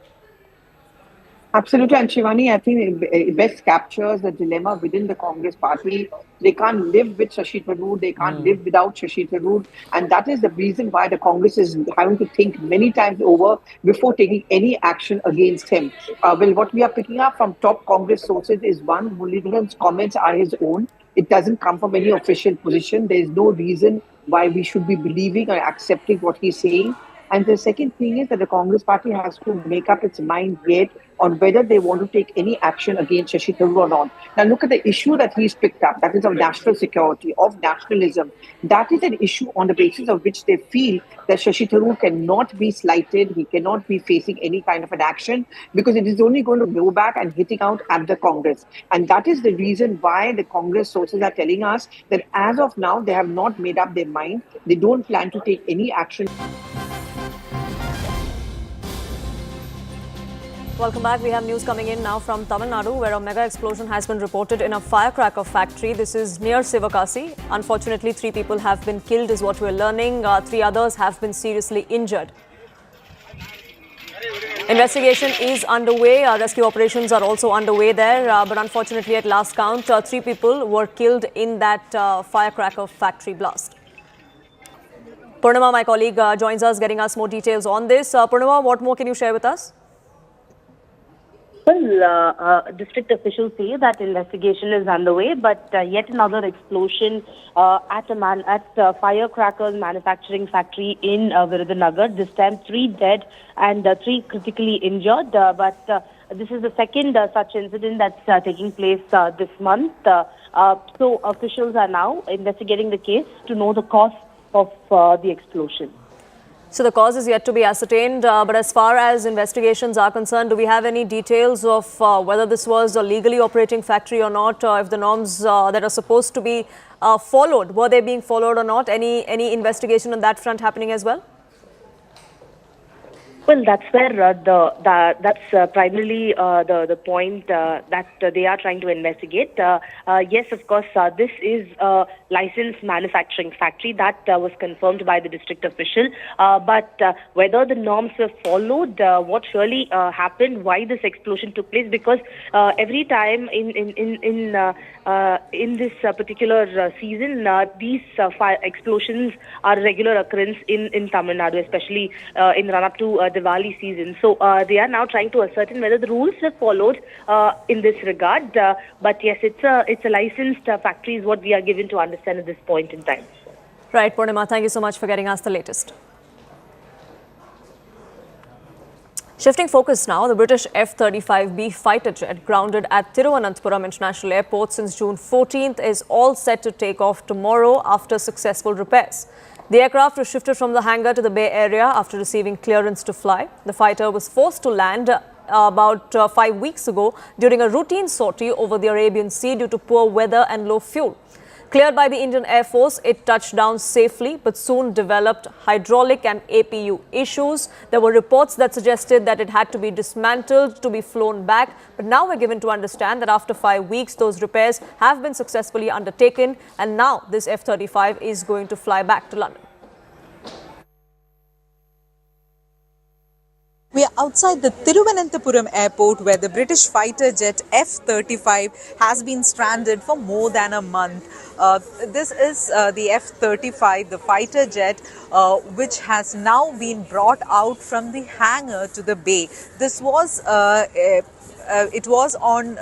Absolutely, and Shivani, I think it best captures the dilemma within the Congress party. They can't live with Shashi Tharoor, they can't live without Shashi Tharoor, and that is the reason why the Congress is having to think many times over before taking any action against him. Well, what we are picking up from top Congress sources is one, Muralidharan's comments are his own. It doesn't come from any official position. There is no reason why we should be believing or accepting what he's saying. And the second thing is that the Congress party has to make up its mind yet on whether they want to take any action against Shashi Tharoor or not. Now look at the issue that he's picked up, that is of national security, of nationalism. That is an issue on the basis of which they feel that Shashi Tharoor cannot be slighted, he cannot be facing any kind of an action because it is only going to go back and hitting out at the Congress. And that is the reason why the Congress sources are telling us that as of now, they have not made up their mind. They don't plan to take any action. Welcome back. We have news coming in now from Tamil Nadu, where a mega explosion has been reported in a firecracker factory. This is near Sivakasi. Unfortunately, 3 people have been killed, is what we're learning. 3 others have been seriously injured. Investigation is underway. Rescue operations are also underway there. But unfortunately, at last count, 3 people were killed in that firecracker factory blast. Purnima, my colleague, joins us, getting us more details on this. Purnima, what more can you share with us? Well, district officials say that investigation is underway, but yet another explosion at a firecrackers manufacturing factory in Virudhunagar. This time 3 dead and 3 critically injured. But this is the second such incident that's taking place this month. So officials are now investigating the case to know the cause of the explosion. So the cause is yet to be ascertained, but as far as investigations are concerned, do we have any details of whether this was a legally operating factory or not, if the norms that are supposed to be followed, were they being followed or not? Any investigation on that front happening as well? Well, that's where that's primarily the point that they are trying to investigate. Yes, of course, this is a licensed manufacturing factory that was confirmed by the district official. But whether the norms were followed, what really happened, why this explosion took place, because every time in this particular season, these fire explosions are a regular occurrence in Tamil Nadu, especially in run-up to Diwali season. So they are now trying to ascertain whether the rules were followed in this regard. But yes, it's a licensed factory is what we are given to understand at this point in time. Right, Purnima, thank you so much for getting us the latest. Shifting focus now, the British F-35B fighter jet grounded at Thiruvananthapuram International Airport since June 14th is all set to take off tomorrow after successful repairs. The aircraft was shifted from the hangar to the Bay Area after receiving clearance to fly. The fighter was forced to land about 5 weeks ago during a routine sortie over the Arabian Sea due to poor weather and low fuel. Cleared by the Indian Air Force, it touched down safely but soon developed hydraulic and APU issues. There were reports that suggested that it had to be dismantled to be flown back. But now we're given to understand that after 5 weeks, those repairs have been successfully undertaken. And now this F-35 is going to fly back to London. We are outside the Thiruvananthapuram Airport, where the British fighter jet F-35 has been stranded for more than a month. This is the F-35, the fighter jet, which has now been brought out from the hangar to the bay. This was it was on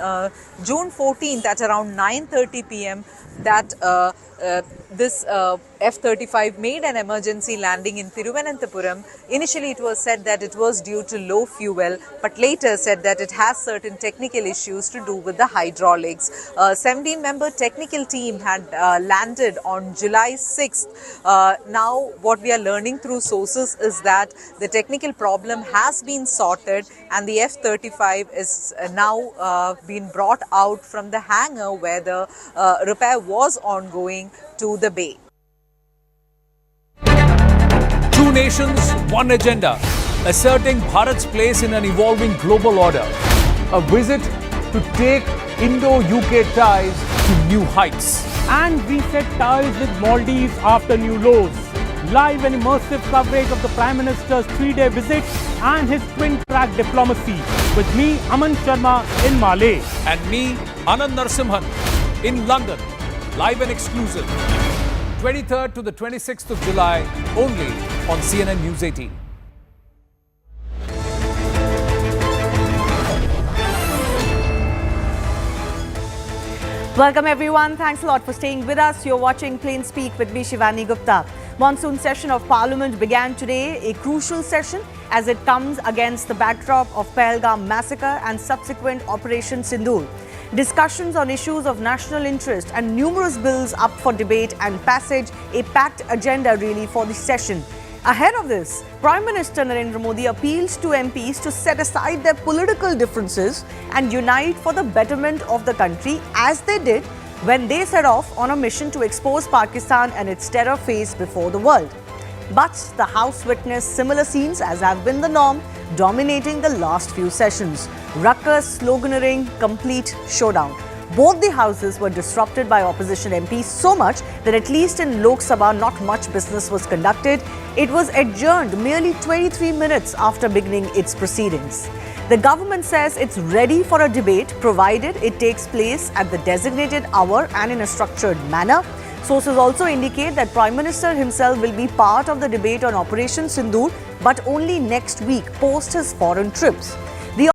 June 14th at around 9:30 p.m. that this F-35 made an emergency landing in Thiruvananthapuram. Initially, it was said that it was due to low fuel, but later said that it has certain technical issues to do with the hydraulics. A 17-member technical team had landed on July 6th. Now, what we are learning through sources is that the technical problem has been sorted and the F-35 is now been brought out from the hangar where the repair was ongoing to the bay. Two nations, one agenda, asserting Bharat's place in an evolving global order. A visit to take Indo-UK ties to new heights. And we set ties with Maldives after new lows. Live and immersive coverage of the Prime Minister's 3-day visit and his twin-track diplomacy. With me, Aman Sharma in Malé. And me, Anand Narsimhan in London. Live and exclusive. 23rd to the 26th of July, only on CNN News 18. Welcome everyone. Thanks a lot for staying with us. You're watching Plain Speak with me, Shivani Gupta. Monsoon session of Parliament began today, a crucial session as it comes against the backdrop of Pahalgam massacre and subsequent Operation Sindoor. Discussions on issues of national interest and numerous bills up for debate and passage, a packed agenda really for the session. Ahead of this, Prime Minister Narendra Modi appeals to MPs to set aside their political differences and unite for the betterment of the country, as they did when they set off on a mission to expose Pakistan and its terror face before the world. But the House witnessed similar scenes, as have been the norm, dominating the last few sessions. Ruckus, sloganeering, complete showdown. Both the houses were disrupted by opposition MPs so much that at least in Lok Sabha not much business was conducted. It was adjourned merely 23 minutes after beginning its proceedings. The government says it's ready for a debate provided it takes place at the designated hour and in a structured manner. Sources also indicate that Prime Minister himself will be part of the debate on Operation Sindoor, but only next week post his foreign trips.